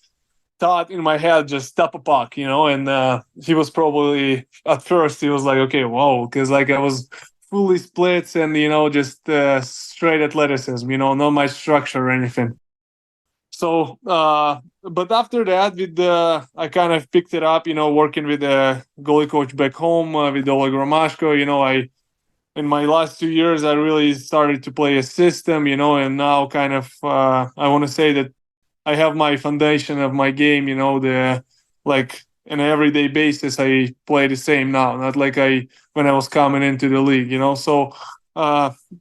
thought in my head, just stop a puck, and he was probably, at first, he was like, okay, whoa, because like I was fully splits and, just straight athleticism, not much structure or anything. So, but after that, I kind of picked it up, working with a goalie coach back home, with Oleg Romashko, in my last 2 years, I really started to play a system, and now kind of, I want to say that I have my foundation of my game, like on an everyday basis, I play the same now, not like when I was coming into the league, So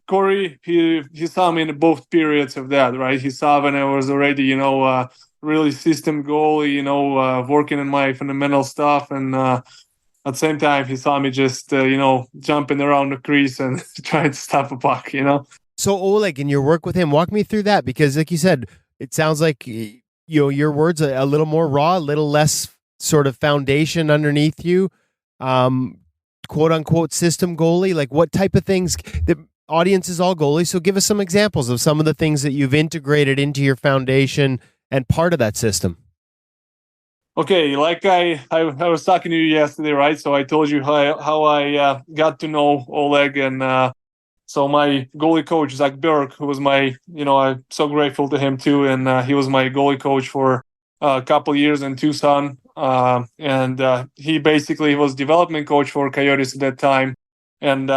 Corey, he saw me in both periods of that, right? He saw when I was already, really system goalie, working on my fundamental stuff, and at the same time, he saw me just, jumping around the crease and trying to stop a puck, So Oleg, in your work with him, walk me through that, because like you said, it sounds like, your words a little more raw, a little less sort of foundation underneath you, quote unquote system goalie. Like what type of things? The audience is all goalies, so give us some examples of some of the things that you've integrated into your foundation and part of that system. Okay, like I was talking to you yesterday, right? So I told you how I got to know Oleg, and so my goalie coach, Zach Berg, who was my, I'm so grateful to him too, and he was my goalie coach for a couple years in Tucson, and he basically was development coach for Coyotes at that time, and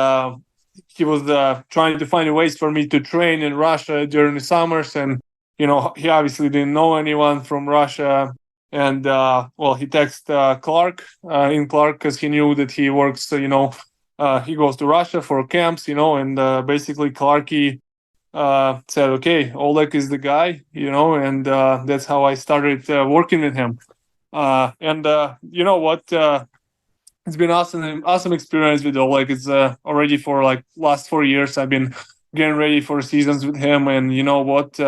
he was trying to find ways for me to train in Russia during the summers, and he obviously didn't know anyone from Russia. And, he texted Clark in Clark because he knew that he works, he goes to Russia for camps, and basically Clarky said, okay, Oleg is the guy, and that's how I started working with him. And you know what? It's been awesome experience with Oleg. It's already for like last 4 years I've been getting ready for seasons with him. And you know what?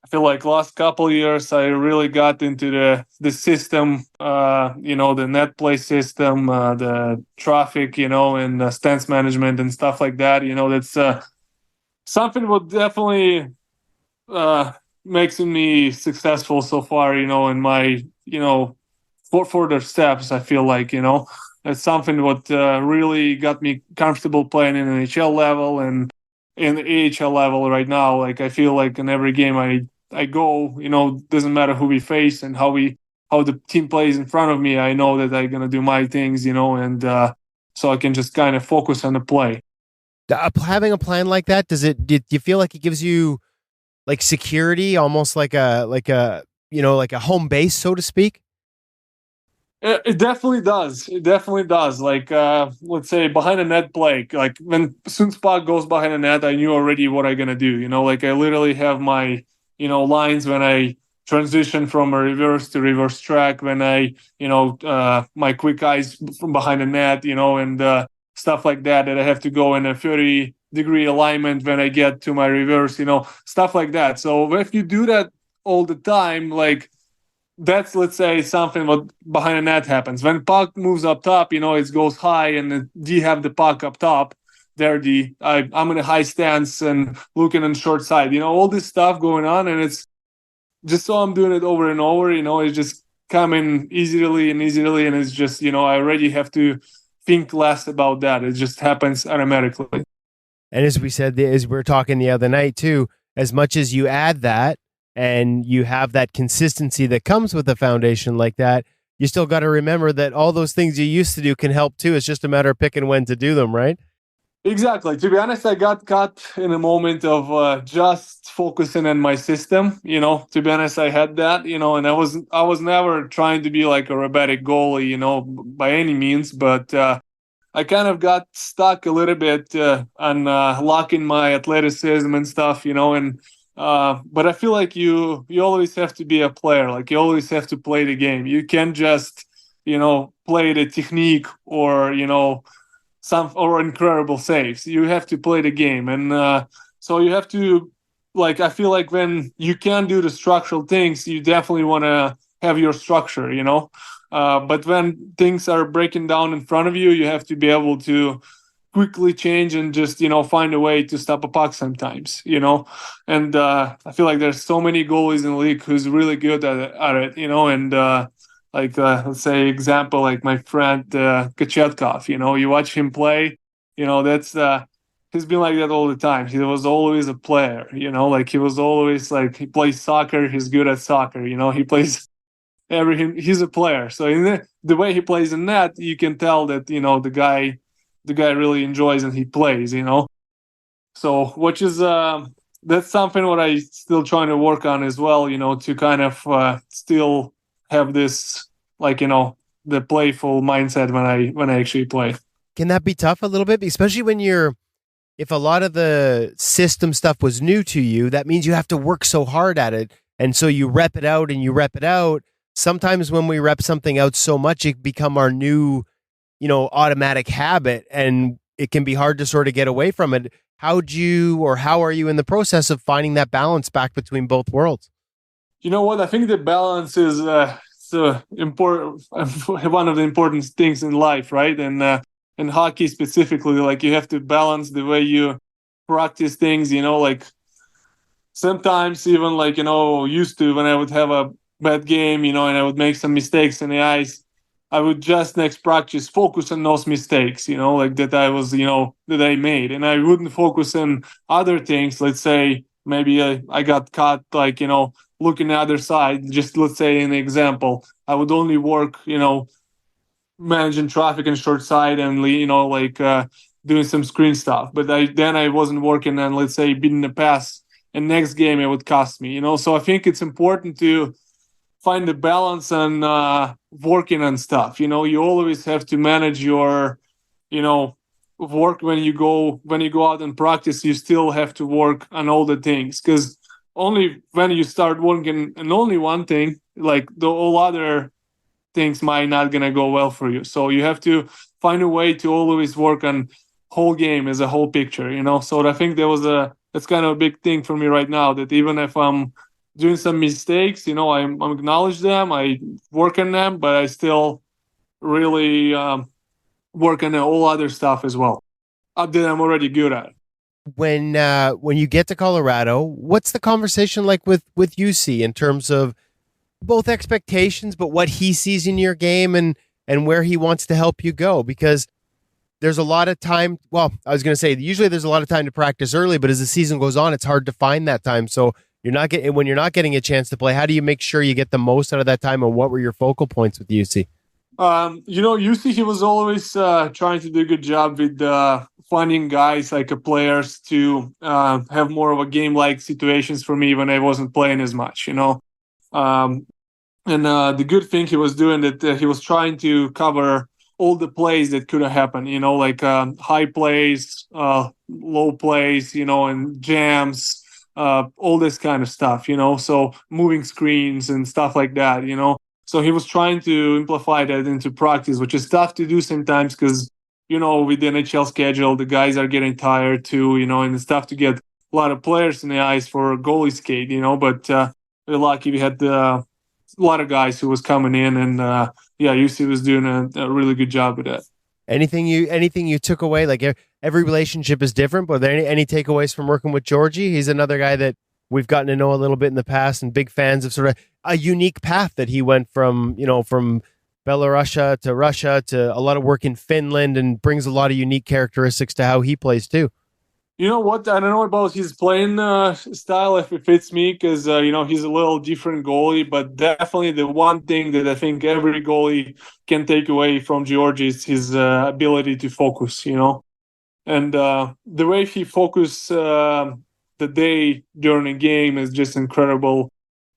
I feel like last couple of years I really got into the system, the net play system, the traffic, and stance management and stuff like that. That's something what definitely makes me successful so far. In my for further steps. I feel like it's something what really got me comfortable playing in an NHL level and in the AHL level right now. Like I feel like in every game I go, doesn't matter who we face and how the team plays in front of me. I know that I'm gonna do my things, and so I can just kind of focus on the play. Having a plan like that, do you feel like it gives you like security, almost like a home base, so to speak? It definitely does. It definitely does. Like, let's say behind a net play, like when soon puck goes behind the net, I knew already what I'm gonna do. Like I literally have my, lines when I transition from a reverse to reverse track, when I, my quick eyes from behind the net, and stuff like that I have to go in a 30-degree alignment when I get to my reverse, stuff like that. So if you do that all the time, like, that's, let's say, something what behind the net happens. When puck moves up top, it goes high, and D have the puck up top. There, I'm in a high stance and looking on short side. All this stuff going on, and it's just so I'm doing it over and over. It's just coming easily, and it's just I already have to think less about that. It just happens automatically. And as we said, as we were talking the other night too, as much as you add that, and you have that consistency that comes with a foundation like that, you still got to remember that all those things you used to do can help too. It's just a matter of picking when to do them, right? Exactly. To be honest, I got caught in a moment of just focusing on my system. To be honest, I had that, and I was never trying to be like a robotic goalie, by any means, but I kind of got stuck a little bit on locking my athleticism and stuff, and but I feel like you always have to be a player. Like you always have to play the game. You can't just play the technique or some or incredible saves. You have to play the game, and so you have to, like, I feel like when you can do the structural things, you definitely want to have your structure, but when things are breaking down in front of you, you have to be able to quickly change and just find a way to stop a puck sometimes, and I feel like there's so many goalies in the league who's really good at it, and like let's say example, like my friend Kachetkov, you watch him play, that's he's been like that all the time. He was always a player, like he was always like, he plays soccer, he's good at soccer, he plays everything, he's a player. So in the way he plays in net, you can tell that the guy really enjoys and he plays, so which is that's something what I still trying to work on as well, to kind of still have this, like, the playful mindset when I actually play. Can that be tough a little bit, especially when if a lot of the system stuff was new to you? That means you have to work so hard at it, and so you rep it out and you rep it out. Sometimes when we rep something out so much, it become our new automatic habit, and it can be hard to sort of get away from it. How are you in the process of finding that balance back between both worlds? You know what? I think the balance is important, one of the important things in life, right? And in hockey specifically, like you have to balance the way you practice things, like sometimes even like, used to, when I would have a bad game, and I would make some mistakes in the ice, I would just next practice focus on those mistakes, like that I was, that I made. And I wouldn't focus on other things. Let's say maybe I got caught, like, looking the other side. Just let's say an example, I would only work, managing traffic and short side and, like doing some screen stuff. But I wasn't working on, let's say, beating the pass. And next game it would cost me, So I think it's important to find the balance on working on stuff. You always have to manage your, work when you go out and practice. You still have to work on all the things, because only when you start working on only one thing, like the all other things might not gonna go well for you. So you have to find a way to always work on whole game as a whole picture, So I think that's kind of a big thing for me right now, that even if I'm doing some mistakes, I acknowledge them, I work on them, but I still really work on all other stuff as well that I'm already good at. When you get to Colorado, what's the conversation like with UC in terms of both expectations, but what he sees in your game and where he wants to help you go? Because there's a lot of time. Well, I was going to say, usually there's a lot of time to practice early, but as the season goes on, it's hard to find that time. So when you're not getting a chance to play, how do you make sure you get the most out of that time? And what were your focal points with UC? UC, he was always trying to do a good job with finding guys like players to have more of a game-like situations for me when I wasn't playing as much, And the good thing he was doing that he was trying to cover all the plays that could have happened, like high plays, low plays, and jams, all this kind of stuff, so moving screens and stuff like that, So he was trying to amplify that into practice, which is tough to do sometimes because, with the NHL schedule, the guys are getting tired too, and it's tough to get a lot of players in the ice for a goalie skate, but we're lucky we had a lot of guys who was coming in, and UC was doing a really good job with that. Anything you took away? Like every relationship is different, but are there any takeaways from working with Georgie? He's another guy that we've gotten to know a little bit in the past, and big fans of sort of a unique path that he went from Belarus to Russia to a lot of work in Finland, and brings a lot of unique characteristics to how he plays too. You know what? I don't know about his playing style, if it fits me, because, he's a little different goalie, but definitely the one thing that I think every goalie can take away from Georgie is his ability to focus, And the way he focused the day during a game is just incredible.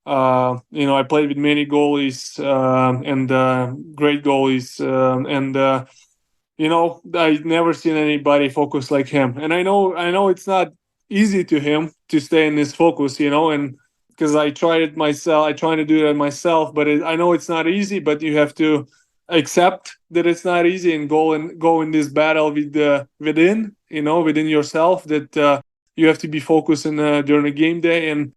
I played with many goalies and great goalies, I've never seen anybody focus like him. And I know it's not easy to him to stay in this focus, and because I tried it myself, I try to do that myself, but I know it's not easy, but you have to accept that it's not easy and go in this battle within yourself, that you have to be focused during a game day. And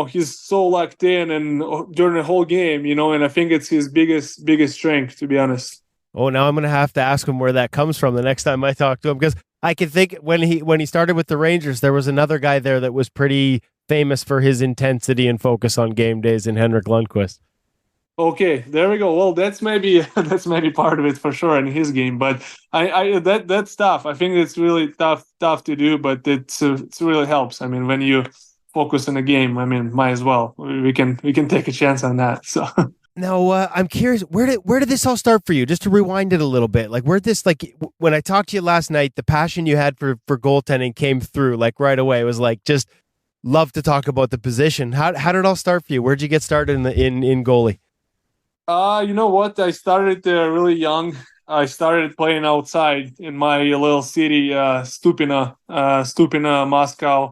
he's so locked in and during the whole game, and I think it's his biggest strength, to be honest. Oh, now I'm going to have to ask him where that comes from the next time I talk to him, because I can think when he started with the Rangers, there was another guy there that was pretty famous for his intensity and focus on game days, in Henrik Lundqvist. Okay, there we go. Well, that's maybe part of it for sure in his game, but that's tough. I think it's really tough to do, but it really helps. I mean, when you focus on the game, I mean, might as well. We can take a chance on that. So. Now, I'm curious, where did this all start for you? Just to rewind it a little bit, like when I talked to you last night, the passion you had for goaltending came through like right away. It was like, just love to talk about the position. How did it all start for you? Where'd you get started in goalie? You know what? I started really young. I started playing outside in my little city, Stupina, Moscow,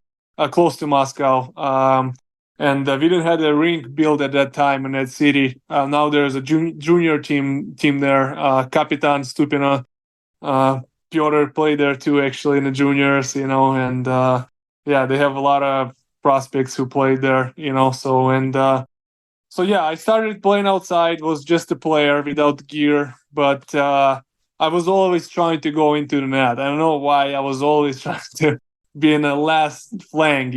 close to Moscow. And we didn't have a rink built at that time in that city. Now there's a junior team there. Kapitan Stupina, Piotr played there too, actually, in the juniors. And they have a lot of prospects who played there. So I started playing outside. Was just a player without gear, but I was always trying to go into the net. I don't know why. I was always trying to be in the last flank.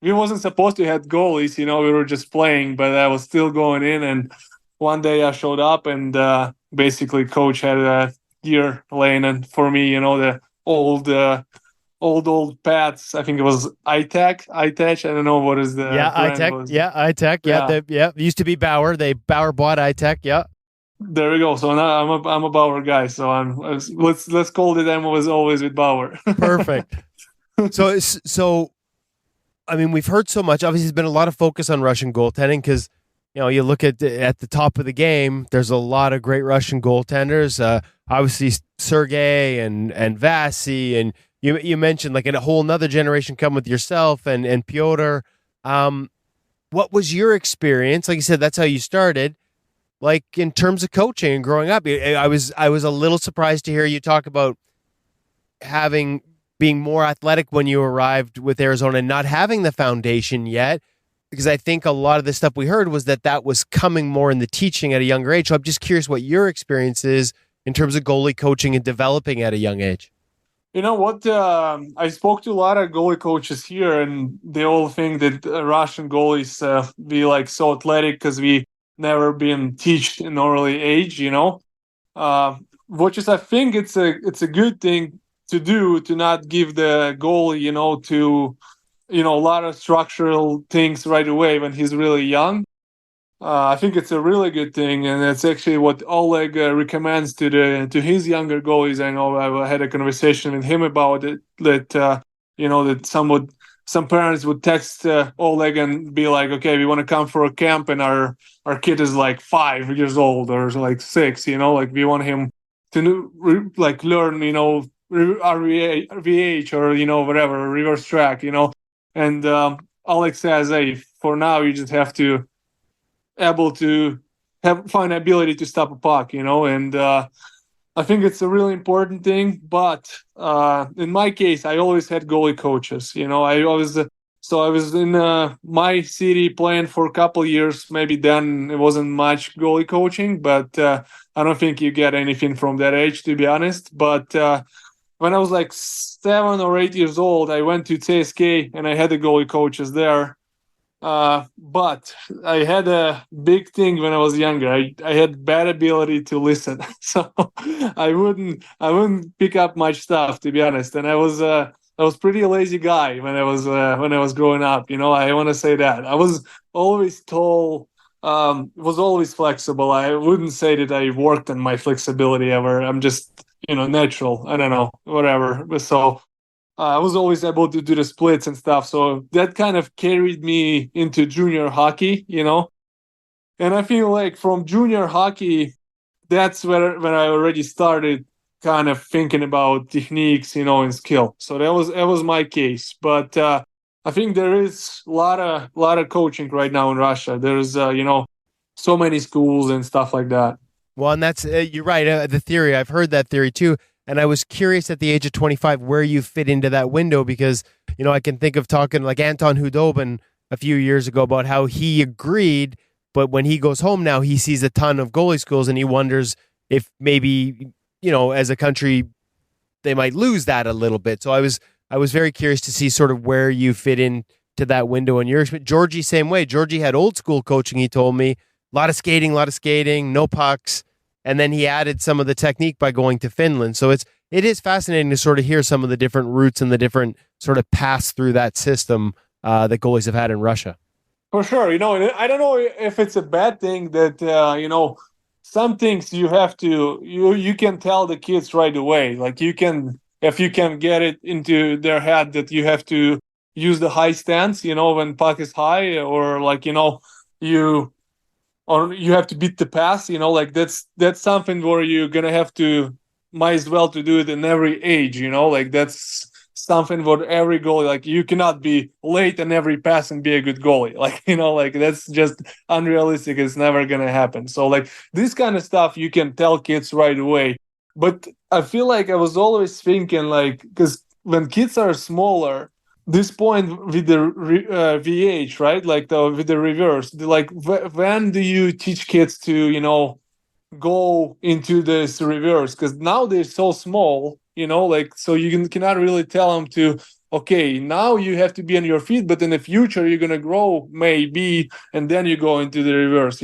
We wasn't supposed to have goalies, we were just playing, but I was still going in. And one day I showed up, and basically coach had a gear laying in for me, the old pads. I think it was iTech. I don't know what is the iTech. was. Yeah, iTech. Yeah. It used to be Bauer. Bauer bought iTech. Yeah. There we go. So now I'm a Bauer guy. So let's call it. I was always with Bauer. Perfect. So. I mean, we've heard so much. Obviously, there's been a lot of focus on Russian goaltending because, you look at the top of the game, there's a lot of great Russian goaltenders. Obviously, Sergei and Vasi, and you mentioned like a whole nother generation come with yourself and Piotr. What was your experience? Like you said, that's how you started. like in terms of coaching and growing up? I was a little surprised to hear you talk about being more athletic when you arrived with Arizona and not having the foundation yet, because I think a lot of the stuff we heard was that was coming more in the teaching at a younger age. So I'm just curious what your experience is in terms of goalie coaching and developing at a young age. You know what? I spoke to a lot of goalie coaches here, and they all think that Russian goalies be like so athletic because we never been taught in early age. Which is, I think it's a good thing to do, to not give the goalie to a lot of structural things right away when he's really young. I think it's a really good thing, and that's actually what Oleg recommends to his younger goalies. I know I had a conversation with him about it. That some parents would text Oleg and be like, "Okay, we want to come for a camp, and our kid is like 5 years old or like 6. Like we want him to learn RVH or whatever, reverse track. And Oleg says, "Hey, for now you just have to able to find ability to stop a puck, and I think it's a really important thing. But in my case, I always had goalie coaches. I was in my city playing for a couple of years. Maybe then it wasn't much goalie coaching, but I don't think you get anything from that age, to be honest. But when I was like 7 or 8 years old, I went to CSK and I had the goalie coaches there. But I had a big thing when I was younger. I had bad ability to listen, so I wouldn't pick up much stuff, to be honest. And I was pretty lazy guy when I was growing up. I want to say that I was always tall, was always flexible. I wouldn't say that I worked on my flexibility ever. I'm just natural. I don't know, whatever. So. I was always able to do the splits and stuff, so that kind of carried me into junior hockey, And I feel like from junior hockey, that's when I already started kind of thinking about techniques, and skill. So that was my case. But I think there is a lot of coaching right now in Russia. There's so many schools and stuff like that. Well, and that's you're right. The theory, I've heard that theory too. And I was curious at the age of 25 where you fit into that window, because, I can think of talking like Anton Hudobin a few years ago about how he agreed, but when he goes home now, he sees a ton of goalie schools and he wonders if maybe, as a country, they might lose that a little bit. So I was very curious to see sort of where you fit into that window. And Georgie, same way. Georgie had old school coaching, he told me. A lot of skating, no pucks. And then he added some of the technique by going to Finland. So it is fascinating to sort of hear some of the different routes and the different sort of pass through that system that goalies have had in Russia. For sure. And I don't know if it's a bad thing that, some things you have to, you can tell the kids right away. Like if you can get it into their head that you have to use the high stance, when puck is high, or or you have to beat the pass, that's something where you're gonna have to, might as well to do it in every age, that's something for every goalie. Like you cannot be late in every pass and be a good goalie. That's just unrealistic. It's never gonna happen. So this kind of stuff you can tell kids right away. But I feel like I was always thinking because when kids are smaller, this point with the VH, right? With the reverse, when do you teach kids to, go into this reverse? Because now they're so small, so you cannot really tell them to, okay, now you have to be on your feet, but in the future you're gonna grow maybe, and then you go into the reverse.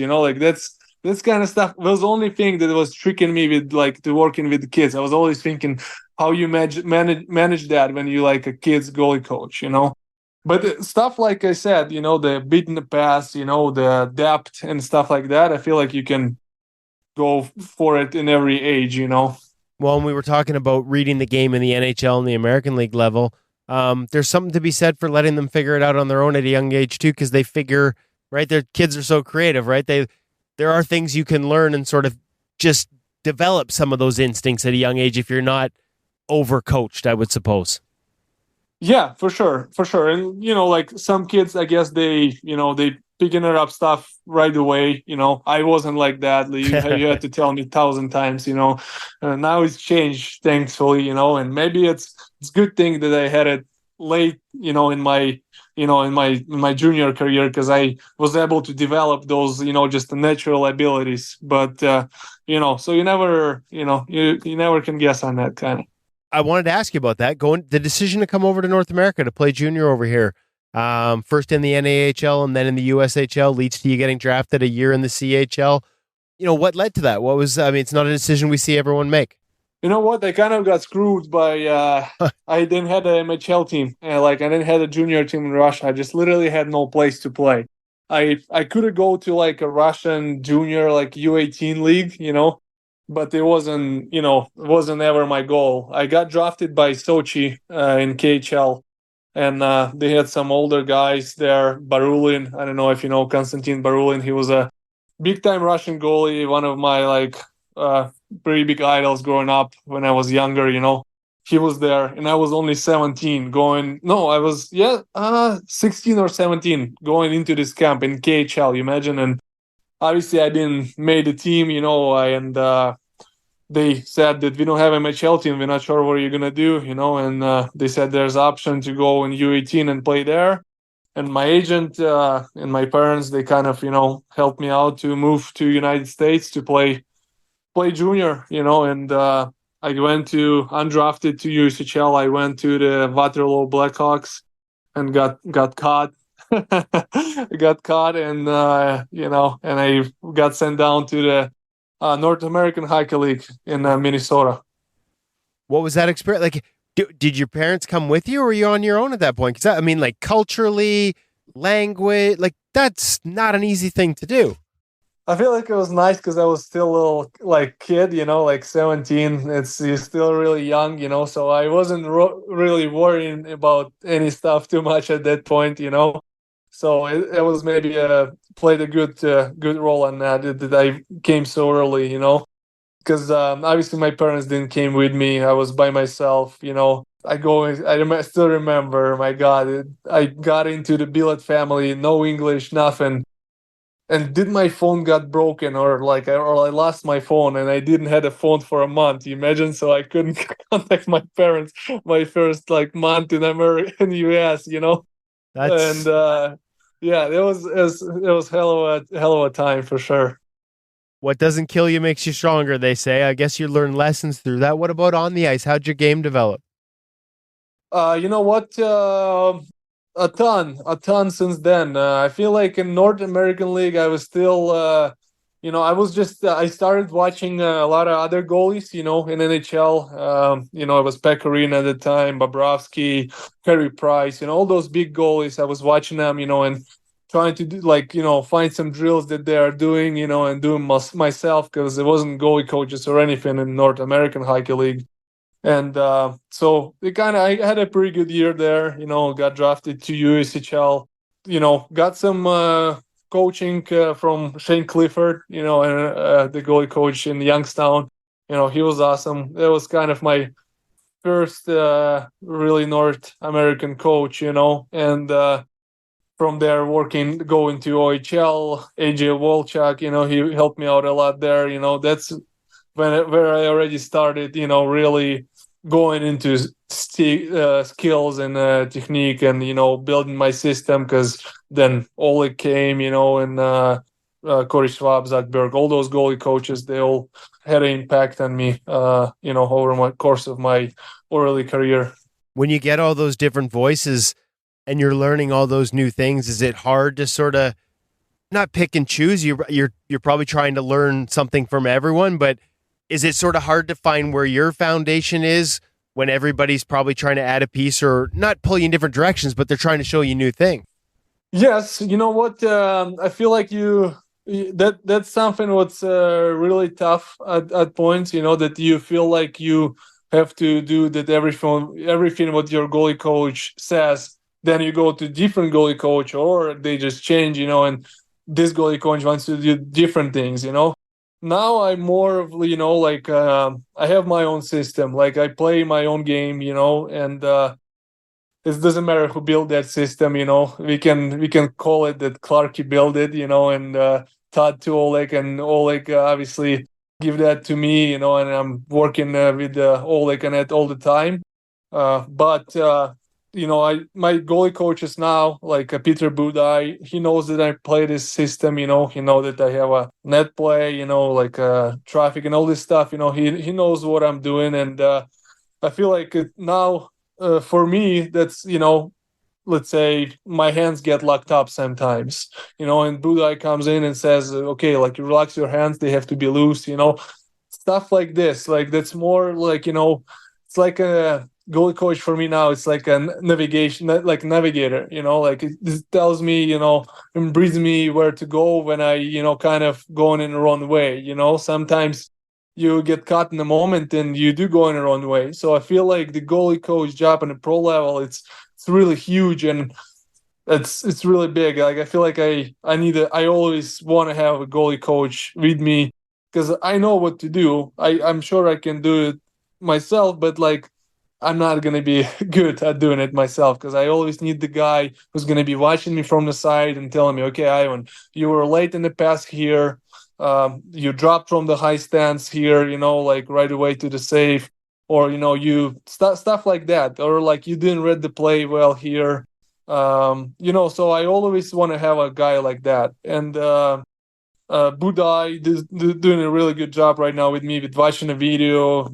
That's kind of stuff was the only thing that was tricking me with to working with the kids. I was always thinking how you manage that when you a kid's goalie coach, But stuff like I said, the beating the pass, the depth and stuff like that, I feel like you can go for it in every age, Well, when we were talking about reading the game in the NHL and the American League level, there's something to be said for letting them figure it out on their own at a young age too, because they figure, right, their kids are so creative, right? There are things you can learn and sort of just develop some of those instincts at a young age if you're not overcoached, I would suppose. Yeah, for sure. And some kids, I guess they picking it up stuff right away. I wasn't like that. You had to tell me 1,000 times. Now it's changed, thankfully. And maybe it's a good thing that I had it late. In my junior career, because I was able to develop those just the natural abilities. But so you never you never can guess on that kind of. I wanted to ask you about that. The decision to come over to North America to play junior over here, first in the NAHL and then in the USHL, leads to you getting drafted a year in the CHL. What led to that? It's not a decision we see everyone make. You know what? I kind of got screwed by. I didn't have an MHL team. I didn't have a junior team in Russia. I just literally had no place to play. I could go to like a Russian junior like U18 league, but it wasn't ever my goal. I got drafted by Sochi in KHL, and they had some older guys there. Barulin, I don't know if you know Konstantin Barulin. He was a big time Russian goalie, one of my pretty big idols growing up when I was younger. He was there, and I was only 17 I was 16 or 17 going into this camp in KHL, you imagine. And obviously I didn't make the team, and they said that we don't have a MHL team, we're not sure what you're gonna do, and they said there's option to go in U18 and play there. And my agent and my parents, they kind of helped me out to move to United States to play junior, and I went to undrafted to USHL. I went to the Waterloo Blackhawks and got caught. Got caught, and and I got sent down to the North American Hockey League in Minnesota. What was that experience like? Did your parents come with you, or were you on your own at that point? Because culturally, language, that's not an easy thing to do. I feel like it was nice because I was still a little kid, 17. You're still really young, so I wasn't really worrying about any stuff too much at that point, So it was maybe played a good role on that I came so early, because obviously my parents didn't came with me. I was by myself, I still remember, my God, I got into the billet family, no English, nothing. And did my phone got broken or I lost my phone and I didn't have a phone for a month. You imagine? So I couldn't contact my parents my first month in America, in the US, That's... And it was hell of a time for sure. What doesn't kill you makes you stronger, they say. I guess you learn lessons through that. What about on the ice? How'd your game develop? You know what? A ton since then. I feel like in North American League, I was still, I started watching a lot of other goalies, in NHL. It was Pecorine at the time, Bobrovsky, Carey Price, all those big goalies. I was watching them, and trying to do, find some drills that they are doing, and doing myself because there wasn't goalie coaches or anything in North American Hockey League. And so I had a pretty good year there, got drafted to USHL, got some coaching from Shane Clifford, and the goalie coach in Youngstown. He was awesome. That was kind of my first really North American coach, and from there going to OHL, AJ Wolchak, he helped me out a lot there. That's where I already started, really going into skills and technique and, building my system, because then Oleg came, and Corey Schwab, Zach Berg, all those goalie coaches, they all had an impact on me, over my course of my early career. When you get all those different voices and you're learning all those new things, is it hard to sort of not pick and choose? You're probably trying to learn something from everyone, but is it sort of hard to find where your foundation is when everybody's probably trying to add a piece or not pull you in different directions, but they're trying to show you new things? Yes. You know what? I feel like that's something what's really tough at points, that you feel like you have to do that everything what your goalie coach says. Then you go to different goalie coach or they just change, and this goalie coach wants to do different things, Now I'm more of, I have my own system. I play my own game, and it doesn't matter who built that system. We can call it that Clarky built it. And Todd to Oleg, and Oleg obviously give that to me. And I'm working with Oleg on it all the time. But my goalie coaches now, like Peter Budaj, he knows that I play this system. He knows that I have a net play. Like traffic and all this stuff. He knows what I'm doing, and I feel like now for me, that's let's say my hands get locked up sometimes. And Budaj comes in and says, okay, like you relax your hands, they have to be loose. Stuff like this. Like that's more like it's like a goalie coach for me now. It's like a navigation, like navigator, like it tells me, and breathes me where to go when I, kind of going in the wrong way. Sometimes you get caught in the moment and you do go in the wrong way. So I feel like the goalie coach job on the pro level, it's really huge, and it's really big. Like I feel like I always want to have a goalie coach with me, because I know what to do. I'm sure I can do it myself, but like I'm not going to be good at doing it myself, because I always need the guy who's going to be watching me from the side and telling me, okay, Ivan, you were late in the pass here. You dropped from the high stance here, like right away to the save, or, you stuff like that, or like you didn't read the play well here. So I always want to have a guy like that. And Budaj doing a really good job right now with me with watching the video.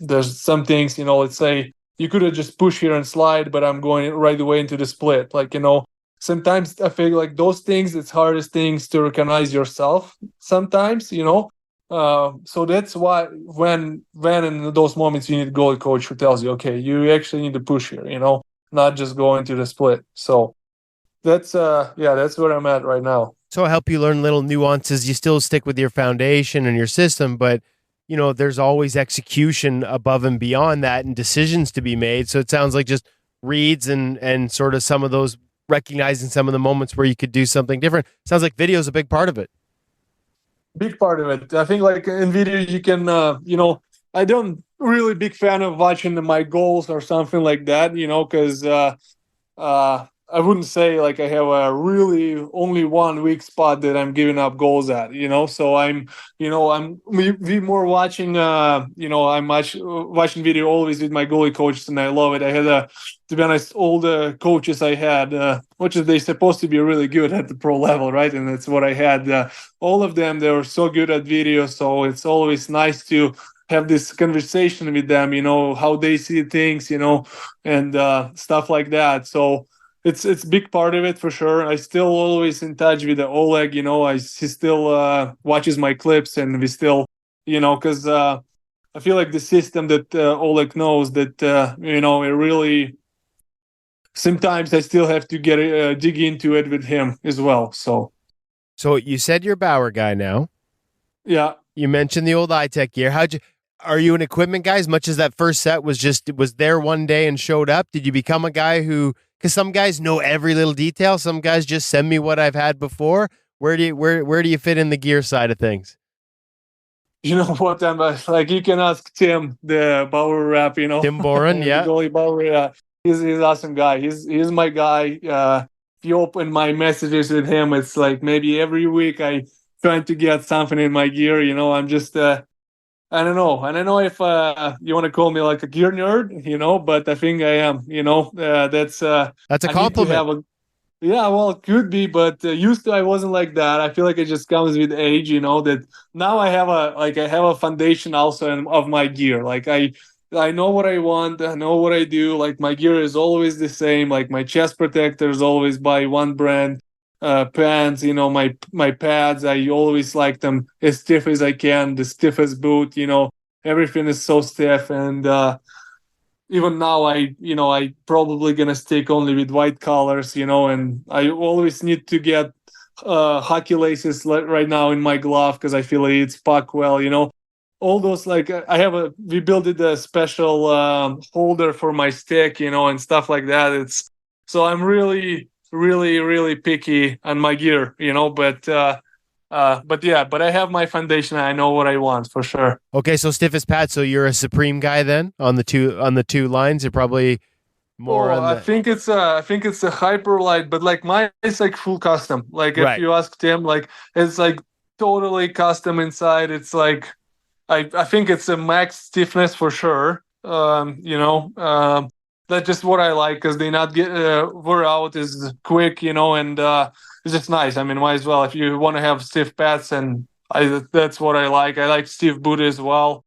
There's some things, let's say you could have just pushed here and slide, but I'm going right away into the split. Like, sometimes I feel like those things, it's hardest things to recognize yourself sometimes, so that's why when in those moments you need a goalie coach who tells you, okay, you actually need to push here, not just go into the split. So that's where I'm at right now. So I help you learn little nuances. You still stick with your foundation and your system, but there's always execution above and beyond that and decisions to be made. So it sounds like just reads and sort of some of those, recognizing some of the moments where you could do something different. Sounds like video is a big part of it. Big part of it. I think like in video you can, I don't really big fan of watching my goals or something like that, because I wouldn't say like I have a really only one weak spot that I'm giving up goals at, so we more watching, I'm watching video always with my goalie coaches, and I love it. I had to be honest, all the coaches I had, which is they supposed to be really good at the pro level, right? And that's what I had. All of them, they were so good at video. So it's always nice to have this conversation with them, how they see things, and stuff like that. So it's a big part of it for sure. I still always in touch with the Oleg, he still watches my clips, and we still, because I feel like the system that Oleg knows that, it really, sometimes I still have to get dig into it with him as well. So you said you're a Bauer guy now. Yeah. You mentioned the old iTech gear. Are you an equipment guy as much as that first set was there one day and showed up? Did you become a guy because some guys know every little detail. Some guys just send me what I've had before. Where do you fit in the gear side of things? You know what? I'm like, you can ask Tim, the Bauer rep, Tim Boren, yeah. Goalie Bauer, he's an awesome guy. He's my guy. If you open my messages with him, it's like maybe every week I trying to get something in my gear. I'm just I don't know. I don't know if you want to call me like a gear nerd, but I think I am. That's a compliment. Yeah, well, it could be, but used to I wasn't like that. I feel like it just comes with age, that now I have a foundation also of my gear. Like I know what I want, I know what I do. Like my gear is always the same. Like my chest protector is always by one brand. Pants, my pads, I always like them as stiff as I can, the stiffest boot, everything is so stiff. And even now I probably gonna stick only with white colors, and I always need to get hockey laces right now in my glove, because I feel it's pack well, all those, like we built a special holder for my stick, and stuff like that. So I'm really picky on my gear, but I have my foundation. I know what I want for sure. Okay, so stiffest pad. So you're a Supreme guy then on the two lines. You're probably more on I think it's a hyper light, but like mine is like full custom. Like if Right. you ask Tim, like it's like totally custom inside. It's like I think it's a max stiffness for sure. That's just what I like because they not get wear out is quick, and it's just nice. I mean, might as well if you want to have stiff pads, and that's what I like. I like stiff boot as well.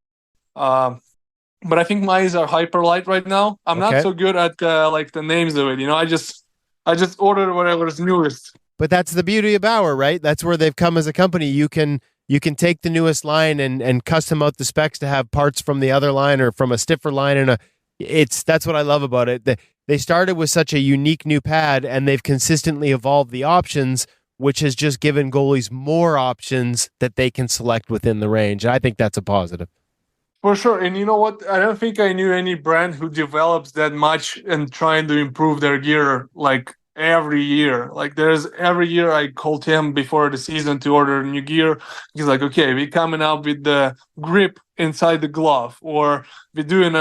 But I think mine are hyper light right now. I'm Okay. not so good at like the names of it. I just ordered whatever is newest. But that's the beauty of Bauer, right? That's where they've come as a company. You can take the newest line and custom out the specs to have parts from the other line or from a stiffer line, and that's what I love about it. They started with such a unique new pad, and they've consistently evolved the options, which has just given goalies more options that they can select within the range. I think that's a positive. For sure. And you know what? I don't think I knew any brand who develops that much and trying to improve their gear like every year. Like there's every year I called him before the season to order new gear. He's like, okay, we're coming out with the grip inside the glove, or we're doing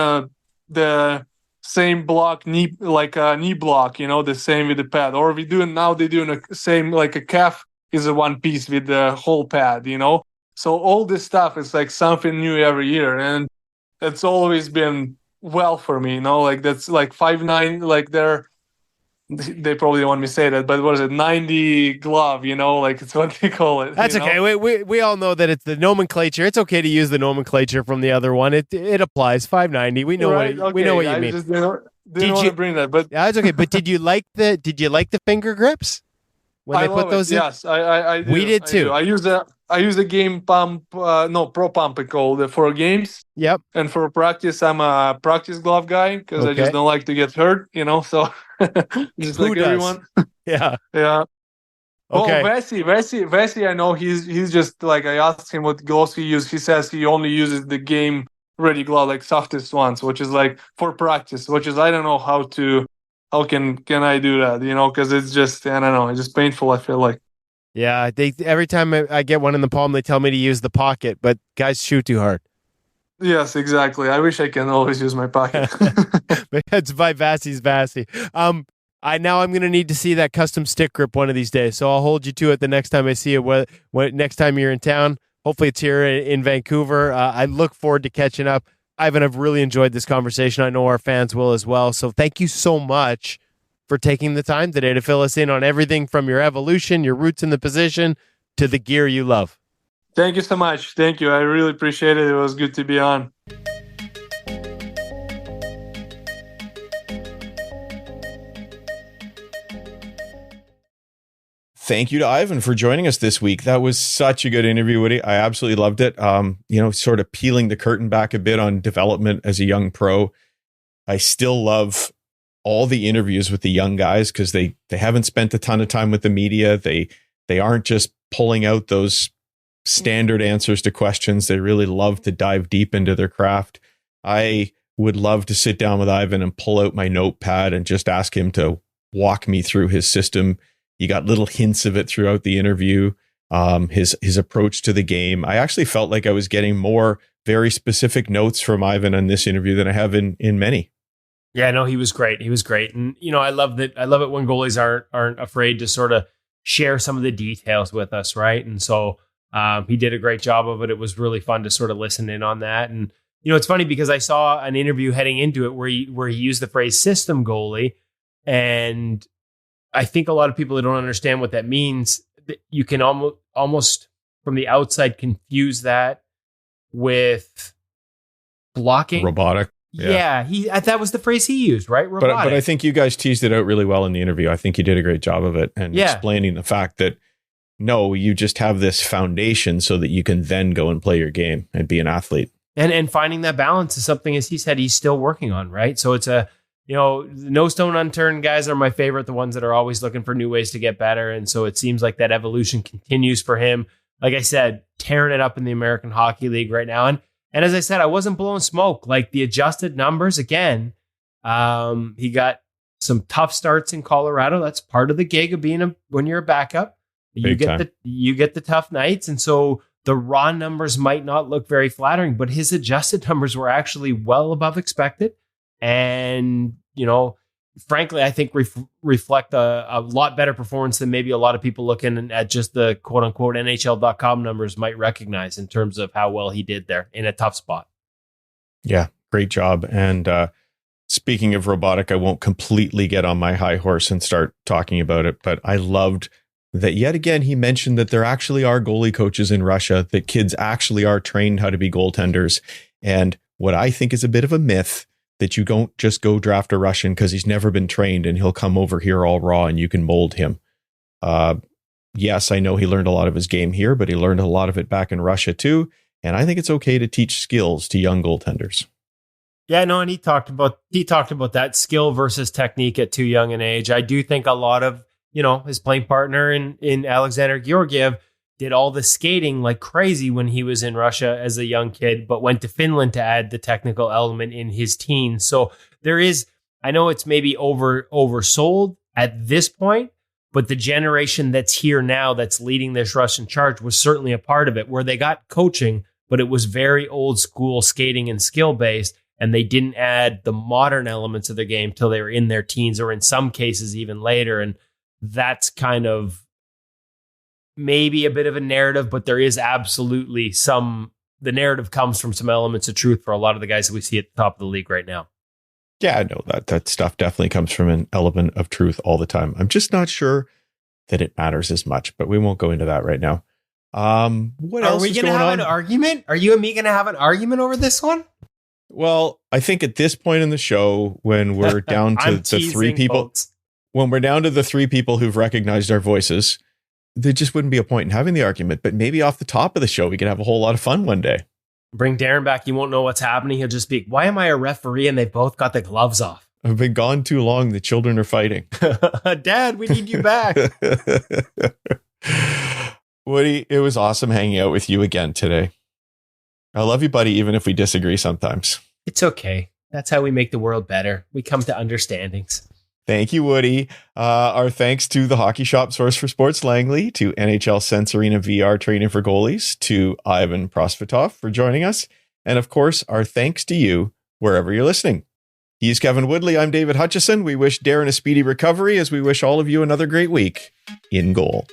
the same block knee, like a knee block, the same with the pad. Or they're doing a same like a calf is a one piece with the whole pad, So all this stuff is like something new every year, and it's always been well for me, Like that's like 5'9", like they probably don't want me to say that, but what is it, 90 glove, like it's what they call it. That's okay. We all know that it's the nomenclature. It's okay to use the nomenclature from the other one. It applies. 590. We know we know what you mean. Just didn't want to bring that, but yeah, it's okay. But did you like the finger grips when they put those in? Yes, I do. We did too. I use a game pump, pro pump it called for games. Yep. And for practice, I'm a practice glove guy because I just don't like to get hurt, So just Who like does? everyone. Yeah. Yeah. Okay. Well, Vesey, I know he's just like, I asked him what gloves he uses. He says he only uses the game ready glove, like softest ones, which is like for practice, which is I don't know how can I do that, because it's just, I don't know, it's just painful, I feel like. Yeah, every time I get one in the palm, they tell me to use the pocket, but guys shoot too hard. Yes, exactly. I wish I can always use my pocket. But it's by Vassy's Vassy. I'm going to need to see that custom stick grip one of these days, so I'll hold you to it the next time I see it. What next time you're in town? Hopefully it's here in Vancouver. I look forward to catching up. Ivan, I've really enjoyed this conversation. I know our fans will as well. So thank you so much for taking the time today to fill us in on everything from your evolution, your roots in the position, to the gear you love. Thank you so much. Thank you. I really appreciate it. It was good to be on. Thank you to Ivan for joining us this week. That was such a good interview, Woody. I absolutely loved it. Sort of peeling the curtain back a bit on development as a young pro. I still love all the interviews with the young guys because they haven't spent a ton of time with the media. They aren't just pulling out those standard answers to questions. They really love to dive deep into their craft. I would love to sit down with Ivan and pull out my notepad and just ask him to walk me through his system. You got little hints of it throughout the interview. His approach to the game. I actually felt like I was getting more very specific notes from Ivan on this interview than I have in many. Yeah, no, he was great. And I love it when goalies aren't afraid to sort of share some of the details with us, right? And so he did a great job of it. It was really fun to sort of listen in on that. And it's funny because I saw an interview heading into it where he used the phrase system goalie, and I think a lot of people that don't understand what that means, you can almost from the outside confuse that with blocking. Robotic. Yeah, that was the phrase he used, right? Robotic. But I think you guys teased it out really well in the interview. I think you did a great job of it and explaining the fact that no, you just have this foundation so that you can then go and play your game and be an athlete. And finding that balance is something, as he said, he's still working on, right? So it's no stone unturned guys are my favorite, the ones that are always looking for new ways to get better. And so it seems like that evolution continues for him. Like I said, tearing it up in the American Hockey League right now. And as I said, I wasn't blowing smoke. Like the adjusted numbers, again, he got some tough starts in Colorado. That's part of the gig of being when you're a backup. You get the tough nights. And so the raw numbers might not look very flattering, but his adjusted numbers were actually well above expected. And, frankly, I think reflect a lot better performance than maybe a lot of people looking at just the quote unquote NHL.com numbers might recognize in terms of how well he did there in a tough spot. Yeah, great job. And speaking of robotic, I won't completely get on my high horse and start talking about it, but I loved that yet again, he mentioned that there actually are goalie coaches in Russia, that kids actually are trained how to be goaltenders. And what I think is a bit of a myth, that you don't just go draft a Russian because he's never been trained and he'll come over here all raw and you can mold him. Yes, I know he learned a lot of his game here, but he learned a lot of it back in Russia too. And I think it's okay to teach skills to young goaltenders. Yeah, no, and he talked about that skill versus technique at too young an age. I do think a lot of, his playing partner in Alexander Georgiev did all the skating like crazy when he was in Russia as a young kid, but went to Finland to add the technical element in his teens. So there is, I know it's maybe oversold at this point, but the generation that's here now that's leading this Russian charge was certainly a part of it, where they got coaching, but it was very old school skating and skill based, and they didn't add the modern elements of the game till they were in their teens, or in some cases even later. And that's kind of maybe a bit of a narrative, but there is absolutely the narrative comes from some elements of truth for a lot of the guys that we see at the top of the league right now. Yeah, I know that stuff definitely comes from an element of truth all the time. I'm just not sure that it matters as much, but we won't go into that right now. What else is going on? Are we going to have an argument? Are you and me going to have an argument over this one? Well, I think at this point in the show, when we're down to the three people, folks. When we're down to the three people who've recognized our voices, there just wouldn't be a point in having the argument. But maybe off the top of the show, we could have a whole lot of fun one day. Bring Darren back. You won't know what's happening. He'll just be, why am I a referee? And they both got the gloves off. I've been gone too long. The children are fighting. Dad, we need you back. Woody, it was awesome hanging out with you again today. I love you, buddy, even if we disagree sometimes. It's okay. That's how we make the world better. We come to understandings. Thank you, Woody. Our thanks to the Hockey Shop Source for Sports Langley, to NHL Sense Arena VR Training for Goalies, to Ivan Prosvetov for joining us. And of course, our thanks to you wherever you're listening. He's Kevin Woodley. I'm David Hutchison. We wish Darren a speedy recovery, as we wish all of you another great week in goal.